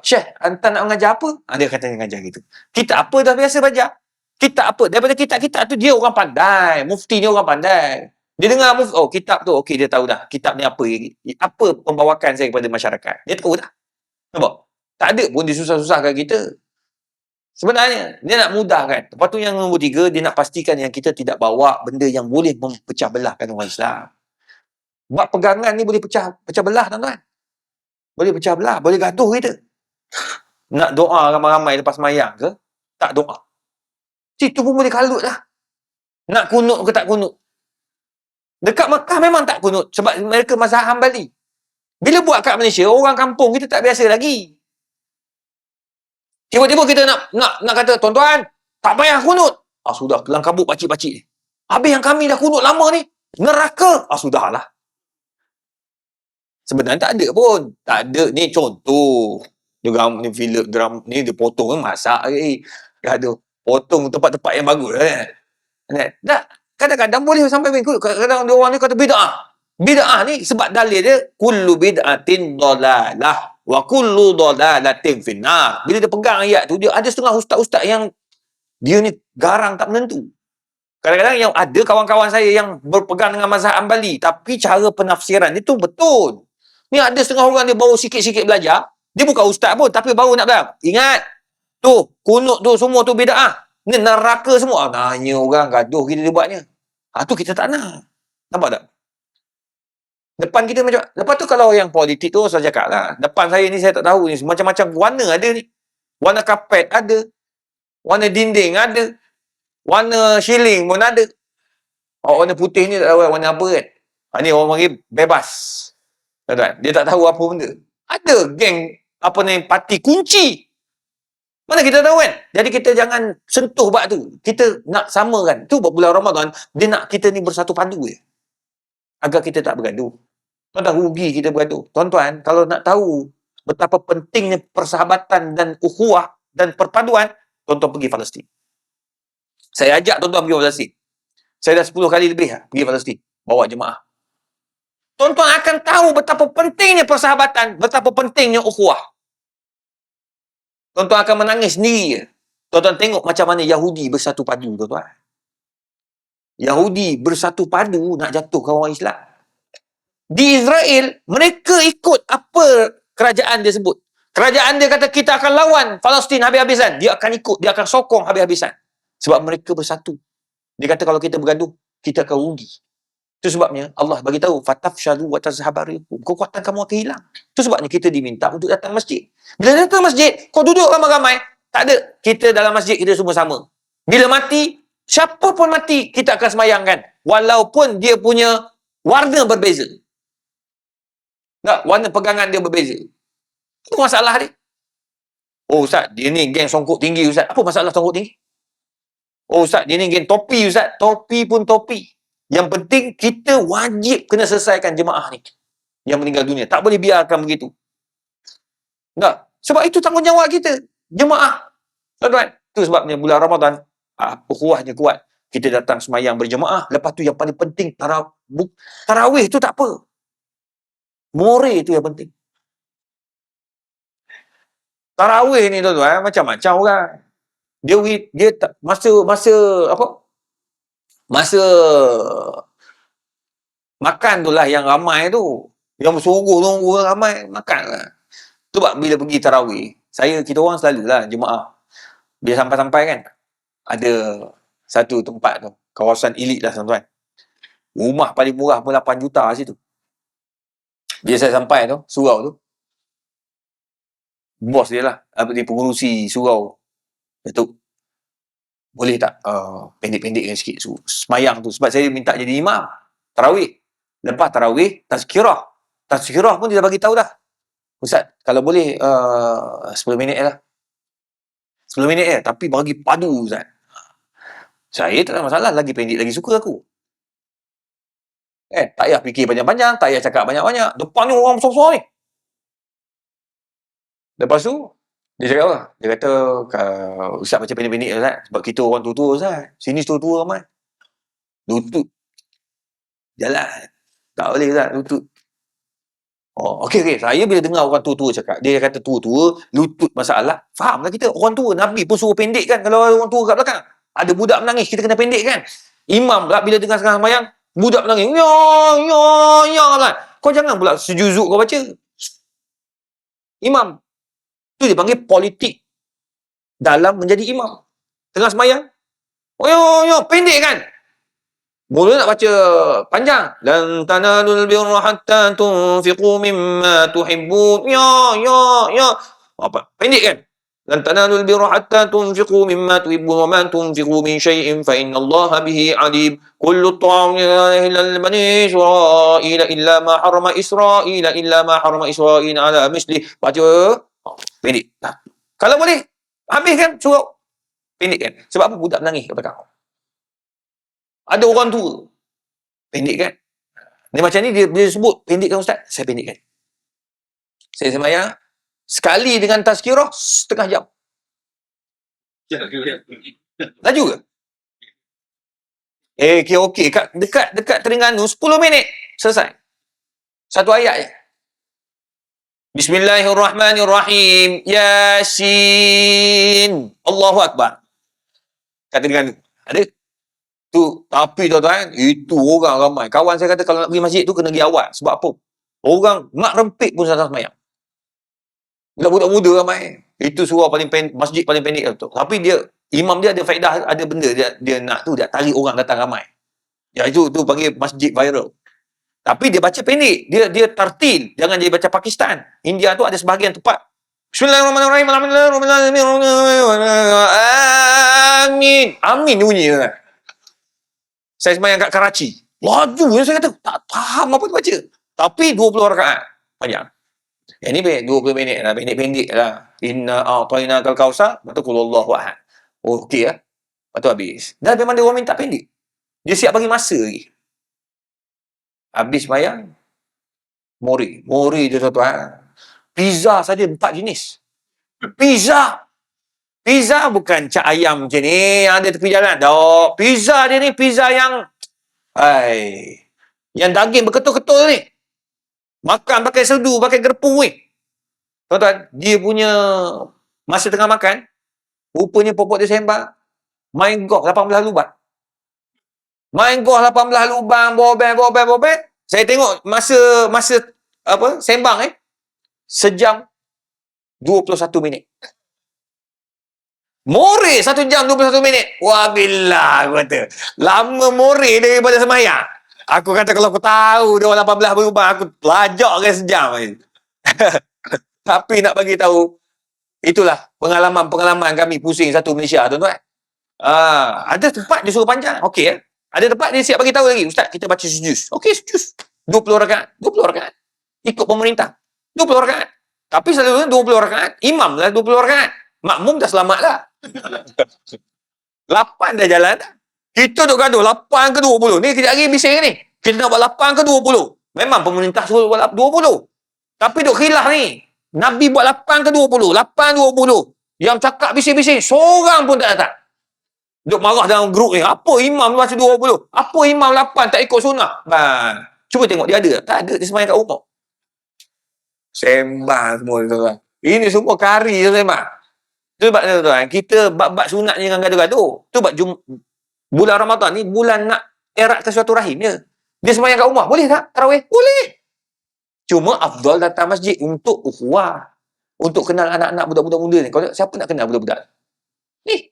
Syekh, hantar nak mengajar apa? Dia kata mengajar gitu. Kita apa dah biasa belajar? Kita apa? Daripada kitab-kitab tu, dia orang pandai. Mufti ni orang pandai. Dia dengar, kitab tu. Okey, dia tahu dah. Kitab ni apa? Apa pembawakan saya kepada masyarakat? Dia tahu dah. Nampak? Tak ada pun dia susah-susahkan kita. Sebenarnya, dia nak mudahkan. Lepas tu yang nombor 3, dia nak pastikan yang kita tidak bawa benda yang boleh mempecah belahkan orang Islam. Buat pegangan ni boleh pecah belah, tuan-tuan. Boleh pecah belah, boleh gaduh kita. Nak doa ramai-ramai lepas mayang ke? Tak doa. Situ pun boleh kalut lah. Nak kunut ke tak kunut? Dekat Mekah memang tak kunut. Sebab mereka mazhab Hambali. Bila buat kat Malaysia, orang kampung kita tak biasa lagi. Tiba-tiba kita nak kata, tuan-tuan, tak payah kunut. Sudah, kelang kabut pakcik-pakcik. Habis yang kami dah kunut lama ni, neraka. Sudahlah. Sebenarnya tak ada pun. Tak ada. Ni contoh. Ni film drum ni dia potong kan masak lagi. Ada potong tempat-tempat yang bagus kan. Tak. Kadang-kadang boleh sampai mengikut. Kadang-kadang dia orang ni kata bid'ah. Bid'ah ni sebab dalil dia kullu bid'atin dhalalah wa kullu dhalalatin finnar. Bila dia pegang ayat tu, dia ada setengah ustaz-ustaz yang dia ni garang tak menentu. Kadang-kadang yang ada kawan-kawan saya yang berpegang dengan mazhab Hambali, tapi cara penafsiran itu betul. Ni ada setengah orang dia baru sikit-sikit belajar, dia bukan ustaz pun, tapi baru nak belajar. Ingat, tu, kunut tu, semua tu bid'ah. Ni neraka semua. Nanya orang, gaduh kita dia buatnya. Tu kita tak nak. Nampak tak? Depan kita macam, lepas tu kalau yang politik tu, saya cakap lah. Depan saya ni saya tak tahu ni, macam-macam warna ada ni. Warna kapet ada. Warna dinding ada. Warna shilling pun ada. Warna putih ni tak tahu warna apa kan. Ni orang panggil bebas. Dia tak tahu apa benda. Ada geng, apa ni, parti kunci. Mana kita tahu kan? Jadi kita jangan sentuh bab tu. Kita nak samakan. Tu bulan Ramadan, dia nak kita ni bersatu padu je. Agar kita tak bergaduh. Tuan-tuan, rugi kita bergaduh. Tuan-tuan, kalau nak tahu betapa pentingnya persahabatan dan ukhuwah dan perpaduan, tuan-tuan pergi Palestin. Saya ajak tuan-tuan pergi Palestin. Saya dah 10 kali lebih pergi Palestin. Bawa jemaah. Tuan-tuan akan tahu betapa pentingnya persahabatan, betapa pentingnya ukhuwah. Tuan-tuan akan menangis sendiri. Tuan-tuan tengok macam mana Yahudi bersatu padu, tuan-tuan. Yahudi bersatu padu nak jatuhkan orang Islam. Di Israel, mereka ikut apa kerajaan dia sebut. Kerajaan dia kata kita akan lawan Palestin habis-habisan. Dia akan ikut, dia akan sokong habis-habisan. Sebab mereka bersatu. Dia kata kalau kita bergaduh, kita akan rugi. Itu sebabnya Allah bagi tahu fatafshalu wa tazhaba rihukum. Kekuatan kamu akan hilang. Itu sebabnya kita diminta untuk datang masjid. Bila datang masjid, kau duduk ramai-ramai, tak ada. Kita dalam masjid kita semua sama. Bila mati, siapa pun mati, kita akan semayangkan. Walaupun dia punya warna berbeza. Tak, warna pegangan dia berbeza. Itu masalah dia. Ustaz, dia ni geng songkok tinggi, Ustaz. Apa masalah songkok tinggi? Ustaz, dia ni geng topi, Ustaz. Topi pun topi. Yang penting, kita wajib kena selesaikan jemaah ni. Yang meninggal dunia. Tak boleh biarkan begitu. Tak. Sebab itu tanggungjawab kita. Jemaah. Tuan-tuan. Itu sebabnya bulan Ramadan, ukhuwahnya kuat. Kita datang semayang berjemaah. Lepas tu yang paling penting, tarawih tu tak apa. More itu yang penting. Tarawih ni tuan-tuan, macam-macam orang. Dia masa apa? Masa makan tu lah yang ramai tu. Yang bersungguh-sungguh ramai, makan lah. Sebab bila pergi tarawih, kita orang selalulah jemaah. Bila sampai-sampai kan, ada satu tempat tu, kawasan elit lah tuan-tuan. Rumah paling murah pun 8 juta situ. Bila saya sampai tu, surau tu, bos dia lah, dia pengurusi surau. Datuk, boleh tak pendek-pendekkan sikit semayang tu, sebab saya minta jadi imam tarawih. Lepas tarawih, tazkirah pun dia dah bagi tahu dah, Ustaz, kalau boleh 10 minit lah, 10 minit tapi bagi padu, Ustaz. Saya tak ada masalah, lagi pendek lagi suka aku. Tak payah fikir panjang-panjang, tak payah cakap banyak-banyak, depan ni orang besar-besar ni. Lepas tu dia cakap apa? Dia kata, Ustaz macam pendek-pendek Ustaz, sebab kita orang tua-tua Ustaz, sini tua-tua ramai. Lutut jalan, tak boleh Ustaz, lutut. Okey. Saya bila dengar orang tua-tua cakap, dia kata tua-tua, lutut masalah, fahamlah kita. Orang tua, Nabi pun suruh pendek kan, kalau orang tua kat belakang. Ada budak menangis, kita kena pendek kan. Imam pula bila dengar sekarang sembahyang, budak menangis, ya lah. Kau jangan pula sejuzuk kau baca. Imam. Tu dia panggil politik dalam menjadi imam. Tengah sembahyang, pendek kan. Mula nak baca panjang. Lan tanalul birra hatta tunfiqu mimma tuhibbun. Ya. Apa? Pendek kan? Lan tanalul birra hatta tunfiqu mimma tuhibbun wa ma tunfiqu min syai'in fa innallaha bihi alim. Kullu ta'ami illa bani Israila illa ma harama Israila ala misli. Baca pendek. Kalau boleh habis kan surau. Pendek kan? Sebab apa? Budak menangis kat belakang. Ada orang tua. Pendek kan? Ni macam ni dia sebut, pendekkan Ustaz. Saya pendekkan. Saya sembahyang sekali dengan tazkirah setengah jam. Laju ke? Okey. Dekat Terengganu 10 minit. Selesai. Satu ayat je. Bismillahirrahmanirrahim. Yasin. Allahu Akbar. Kat Terengganu. Ada? Tu, tapi tuan-tuan, itu orang ramai. Kawan saya kata kalau nak pergi masjid tu kena pergi awal. Sebab apa? Orang mak rempit pun datang sembahyang. Budak-budak muda ramai. Itu surau paling masjid paling pendek tu. Tapi imam dia ada faedah, ada benda dia nak tu, dia tarik orang datang ramai. Ya itu panggil masjid viral. Tapi dia baca pendek. Dia tartil. Jangan jadi baca Pakistan. India tu ada sebahagian tempat. Bismillahirrahmanirrahim. Amin bunyi kan. Saya sembahyang kat Karachi. Laju, saya kata, tak faham apa tu baca. Tapi 20 rakaat. Panjang. Yang ni 20 minit lah. Pendek-pendek lah. Inna a'tainakal kausar. Lepas tu kulullahu ahad. Okey lah. Lepas tu habis. Dan memang dia orang minta pendek. Dia siap bagi masa lagi. Habis sembahyang. Mori dia tuan-tuan. Pizza saja 4 jenis. Pizza bukan cak ayam macam ni yang ada tepi jalan. Dok, pizza dia ni pizza yang daging berketul-ketul ni. Makan pakai serdu, pakai gerpu ni. Tuan-tuan, dia punya masa tengah makan, rupanya popok dia sembang, main golf 18 lubang. Bobel. Saya tengok masa sembang sejam 21 minit. More 1 jam 21 minit. Wah billah, aku kata. Lama more daripada sembahyang. Aku kata kalau aku tahu dia 18 berubah, aku pelajak ke sejam. Tapi nak bagi tahu, itulah pengalaman kami pusing satu Malaysia, tuan-tuan. Ada tempat dia suruh panjang. Okey. Ada tempat dia siap bagi tahu lagi. Ustaz, kita baca sejus. Okey, sejus. 20 rakaat. Ikut pemerintah. 20 rakaat. Tapi selalunya 20 rakaat. Imam lah 20 rakaat. Makmum dah selamat lah. 8 dah jalan dah. Kita duk gaduh 8 ke 20. Ni kejap lagi bising ni. Kita nak buat 8 ke 20. Memang pemerintah suruh buat 20. Tapi duk khilaf ni. Nabi buat 8 ke 20. 8, 20. Yang cakap bising-bising, seorang pun tak datang. Duk marah dalam grup ni. Apa imam baca 20? Apa imam 8 tak ikut sunnah? Cuba tengok dia ada. Tak ada. Dia sembahyang kat rumah. Sembang semua tuan-tuan. Ini semua kari sembang. Tu sebab tuan-tuan, kita bab-bab sunat ni jangan gaduh-gaduh. Tu sebab bulan Ramadan ni bulan nak eratkan silaturahim dia. Dia sembahyang kat rumah. Boleh tak tarawih? Boleh. Cuma afdal datang masjid untuk ukhuwah. Untuk kenal anak-anak budak-budak muda ni. Kalau siapa nak kenal budak-budak? Ni.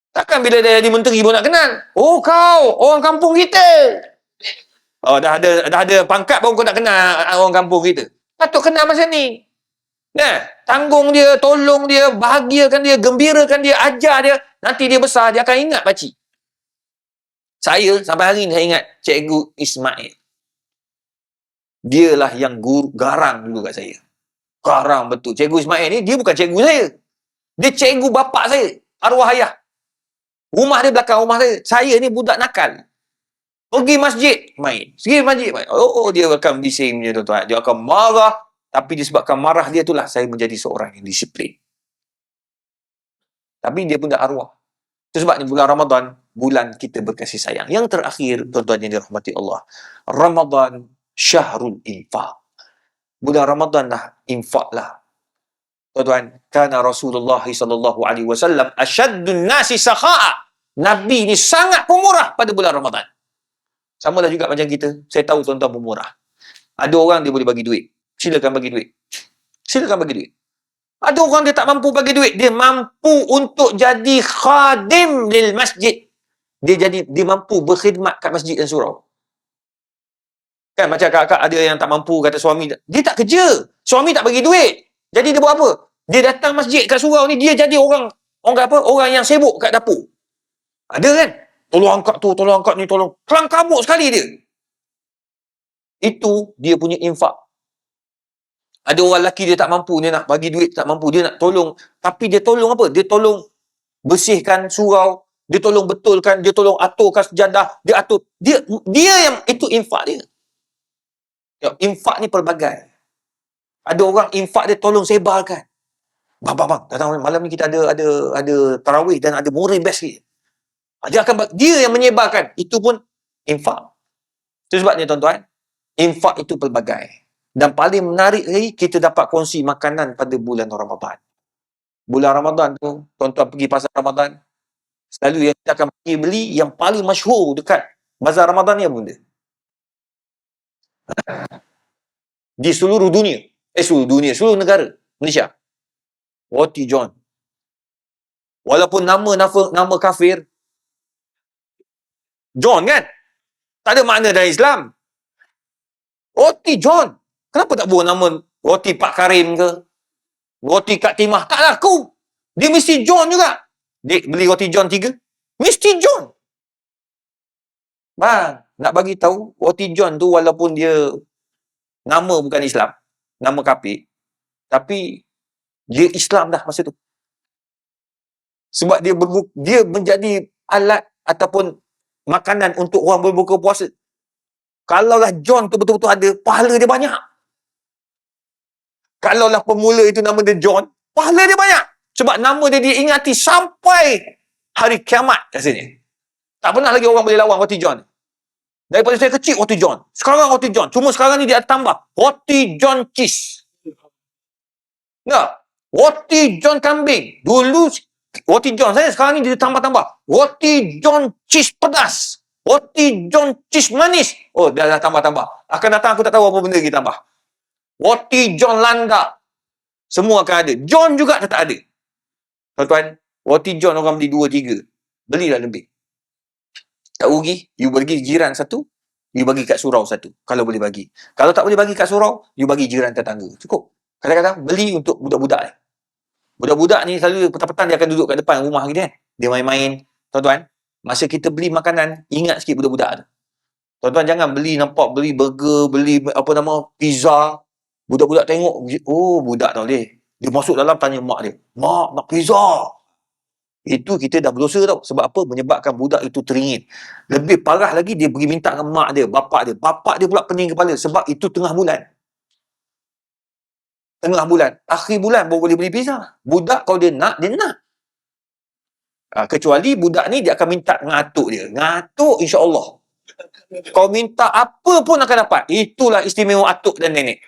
Takkan bila dia jadi menteri pun nak kenal. Oh kau, orang kampung kita. Dah ada pangkat baru kau nak kenal orang kampung kita. Patut kenal macam ni. Tanggung dia, tolong dia, bahagiakan dia, gembirakan dia, ajar dia. Nanti dia besar, dia akan ingat pakcik. Saya, sampai hari ni saya ingat Cikgu Ismail. Dialah yang guru, garang dulu kat saya. Garang betul. Cikgu Ismail ni, dia bukan cikgu saya. Dia cikgu bapak saya. Arwah ayah. Rumah dia belakang rumah saya. Saya ni budak nakal. Pergi masjid, main. Pergi masjid, main. Oh, dia akan bising je, tuan-tuan. Dia akan marah. Tapi disebabkan marah dia itulah saya menjadi seorang yang disiplin. Tapi dia pun dah arwah. Itu sebabnya bulan Ramadan, bulan kita berkasih sayang. Yang terakhir, tuan-tuan yang dirahmati Allah. Ramadan, syahrul infaq. Bulan Ramadan lah, infak lah. Tuan-tuan, kana Rasulullah sallallahu alaihi wasallam asyaddun nasi sakha'a. Nabi ni sangat pemurah pada bulan Ramadan. Sama lah juga macam kita. Saya tahu tuan-tuan pemurah. Ada orang dia boleh bagi duit. Silakan bagi duit. Silakan bagi duit. Ada orang dia tak mampu bagi duit. Dia mampu untuk jadi khadim lil masjid. Dia mampu berkhidmat kat masjid dan surau. Kan macam kakak ada yang tak mampu, kata suami. Dia tak kerja. Suami tak bagi duit. Jadi dia buat apa? Dia datang masjid kat surau ni, dia jadi orang yang sibuk kat dapur. Ada kan? Tolong angkat tu, tolong angkat ni, tolong. Kelang kabut sekali dia. Itu dia punya infak. Ada orang lelaki dia tak mampu, dia nak bagi duit, tak mampu, dia nak tolong. Tapi dia tolong apa? Dia tolong bersihkan surau, dia tolong betulkan, dia tolong aturkan sejadah, dia atur. Dia yang, itu infak dia. Ya, infak ni pelbagai. Ada orang infak dia tolong sebarkan. Bang, datang malam ni kita ada tarawih dan ada murid best ni. Dia yang menyebarkan. Itu pun infak. Itu sebabnya tuan-tuan, infak itu pelbagai. Dan paling menarik lagi, kita dapat kongsi makanan pada bulan Ramadan. Bulan Ramadan tu, tuan-tuan pergi pasar Ramadan, selalu yang kita akan pergi beli yang paling masyhur dekat bazar Ramadan ni apa benda? Di seluruh dunia. Seluruh negara Malaysia. Roti John. Walaupun nama kafir, John kan? Tak ada makna dalam Islam. Roti John. Kenapa tak buat nama roti Pak Karim ke? Roti Kak Timah. Tak laku. Dia mesti John juga. Dek, beli roti John 3. Mesti John. Bang, nak bagi tahu, roti John tu walaupun dia nama bukan Islam, nama kafir, tapi dia Islam dah masa tu. Sebab dia menjadi alat ataupun makanan untuk orang berbuka puasa. Kalaulah John tu betul-betul ada, pahala dia banyak. Kalaulah pemula itu nama dia John, pahala dia banyak. Sebab nama dia diingati sampai hari kiamat rasanya. Tak pernah lagi orang boleh lawan roti John. Daripada saya kecil roti John. Sekarang roti John. Cuma sekarang ni dia tambah roti John cheese. Nah, roti John kambing. Dulu roti John saya, sekarang ni dia tambah-tambah. Roti John cheese pedas. Roti John cheese manis. Oh, dah tambah-tambah. Akan datang aku tak tahu apa benda lagi tambah. Roti John landak. Semua akan ada. John juga tetap ada. Tuan-tuan, roti John orang beli 2-3. Belilah lebih. Tak rugi, you bagi jiran satu, you bagi kat surau satu. Kalau boleh bagi. Kalau tak boleh bagi kat surau, you bagi jiran tetangga. Cukup. Kadang-kadang beli untuk budak-budak ni. Budak-budak ni selalu petang-petang dia akan duduk kat depan rumah kita kan. Dia main-main. Tuan-tuan, masa kita beli makanan, ingat sikit budak-budak tu. Tuan-tuan jangan beli burger, beli pizza. Budak-budak tengok, oh budak tau dia. Dia masuk dalam tanya mak dia. Mak, nak pizza. Itu kita dah berdosa tau. Sebab apa? Menyebabkan budak itu teringin. Lebih parah lagi, dia pergi minta dengan mak dia, bapak dia. Bapak dia pula pening kepala. Sebab itu tengah bulan. Akhir bulan baru boleh beli pizza. Budak kalau dia nak, dia nak. Kecuali budak ni dia akan minta dengan atuk dia. Dengan atuk, insya-Allah. Kau minta apa pun akan dapat. Itulah istimewa atuk dan nenek.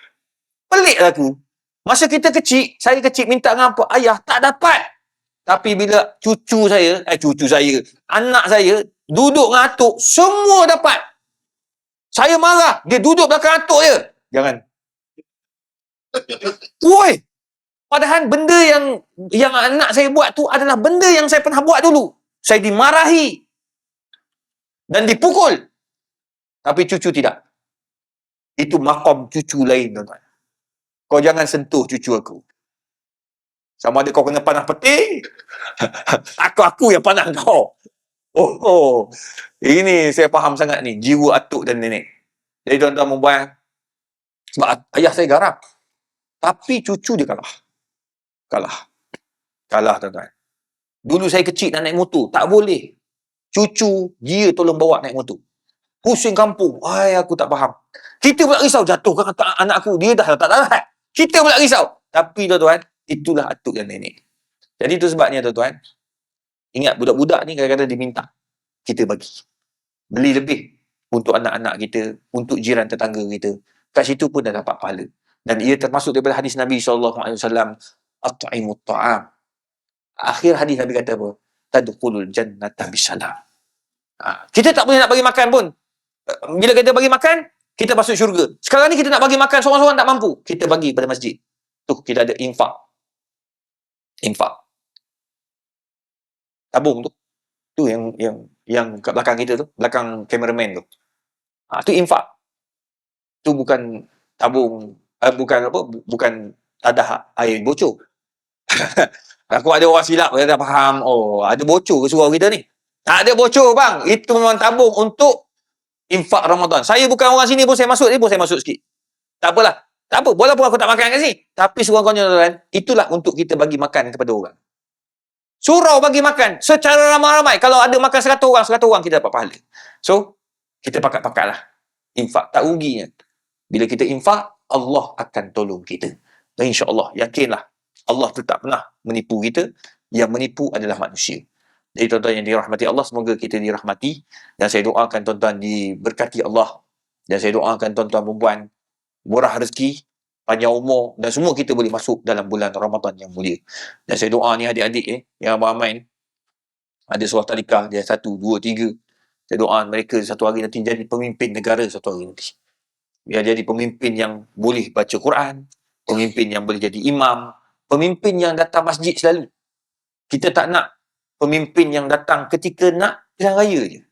Pelik aku. Masa kita kecil, saya kecil minta dengan apa? Ayah, tak dapat. Tapi bila anak saya duduk dengan atuk, semua dapat. Saya marah. Dia duduk belakang atuk je. Jangan. Woi. Padahal benda yang anak saya buat tu adalah benda yang saya pernah buat dulu. Saya dimarahi. Dan dipukul. Tapi cucu tidak. Itu maqam cucu lain, tuan-tuan. kau jangan sentuh cucu aku. Sama ada kau kena panah peti, aku yang panah kau. Ini saya faham sangat ni, jiwa atuk dan nenek. Jadi tuan-tuan perempuan, sebab ayah saya garang. Tapi cucu dia kalah. Kalah tuan-tuan. Dulu saya kecil nak naik motor, tak boleh. Cucu, dia tolong bawa naik motor. Pusing kampung. Aku tak faham. Kita pula risau, jatuhkan anak aku. Dia dah tak tahan. Kita pula risau. Tapi tuan-tuan, itulah atuk dan nenek. Jadi itu sebabnya tuan-tuan, ingat budak-budak ni kadang-kadang diminta. Kita bagi. Beli lebih untuk anak-anak kita, untuk jiran tetangga kita. Kat situ pun dah dapat pahala. Dan ia termasuk daripada hadis Nabi SAW, at'imut ta'am. Akhir hadis Nabi kata apa? Tadkhulul jannata bisalam. Kita tak boleh nak bagi makan pun. Bila kita bagi makan, kita masuk syurga. Sekarang ni kita nak bagi makan, seorang-seorang tak mampu. Kita bagi pada masjid. Tu kita ada infak. Tabung tu. Tu yang kat belakang kita tu, belakang cameraman tu. Tu infak. Tu bukan tabung, bukan tadah air bocor. Aku ada orang silap, dia dah faham. Ada bocor ke surau kita ni? Tak ada bocor bang. Itu memang tabung untuk infak Ramadan. Saya bukan orang sini pun saya masuk sikit. Tak apalah. Tak apa, walaupun aku tak makan kat sini. Tapi sekurang-kurangnya tuan, itulah untuk kita bagi makan kepada orang. Surau bagi makan secara ramai-ramai. Kalau ada makan 100 orang kita dapat pahala. So, kita pakat-pakatlah. Infak, tak ruginya. Bila kita infak, Allah akan tolong kita. Dan insya-Allah, yakinlah, Allah tetap pernah menipu kita. Yang menipu adalah manusia. Jadi tuan-tuan yang dirahmati Allah, semoga kita dirahmati. Dan saya doakan tuan-tuan diberkati Allah. Dan saya doakan tuan-tuan perempuan murah rezeki, panjang umur, dan semua kita boleh masuk dalam bulan Ramadan yang mulia. Dan saya doa ni adik-adik yang ramai ni, ada seorang tadika, dia 1, 2, 3. Saya doa mereka satu hari nanti jadi pemimpin negara satu hari nanti. Biar jadi pemimpin yang boleh baca Quran, pemimpin yang boleh jadi imam, pemimpin yang datang masjid selalu. Kita tak nak pemimpin yang datang ketika nak pilihan raya je.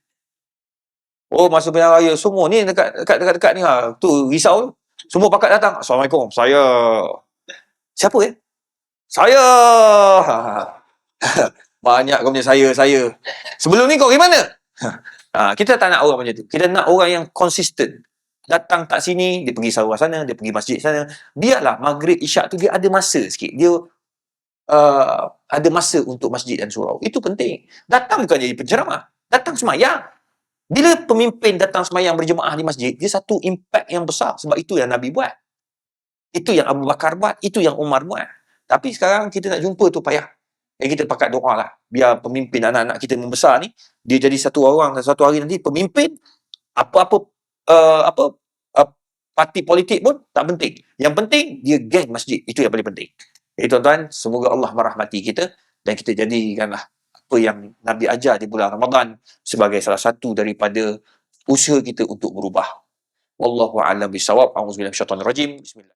Masa pilihan raya semua ni dekat ni tu risau. Semua pakat datang. Assalamualaikum. Siapa ya? Saya. Banyak kau punya saya. Sebelum ni kau gimana? Kita tak nak orang macam tu. Kita nak orang yang konsisten. Datang tak sini, dia pergi sarau sana, dia pergi masjid sana. Biarlah maghrib isyak tu dia ada masa sikit. Dia ada masa untuk masjid dan surau. Itu penting. Datang bukan jadi penceramah. Datang semayang. Bila pemimpin datang semayang berjemaah di masjid, dia satu impact yang besar. Sebab itu yang Nabi buat. Itu yang Abu Bakar buat. Itu yang Umar buat. Tapi sekarang kita nak jumpa tu payah. Kita pakat doa lah. Biar pemimpin anak-anak kita membesar ni, dia jadi satu hari nanti pemimpin, parti politik pun tak penting. Yang penting, dia geng masjid. Itu yang paling penting. Jadi tuan-tuan, semoga Allah merahmati kita dan kita jadikanlah apa yang Nabi ajar di bulan Ramadan sebagai salah satu daripada usaha kita untuk berubah. Wallahu a'lam bishawab. A'udzubillahi minasyaitonir rajim. Bismillah.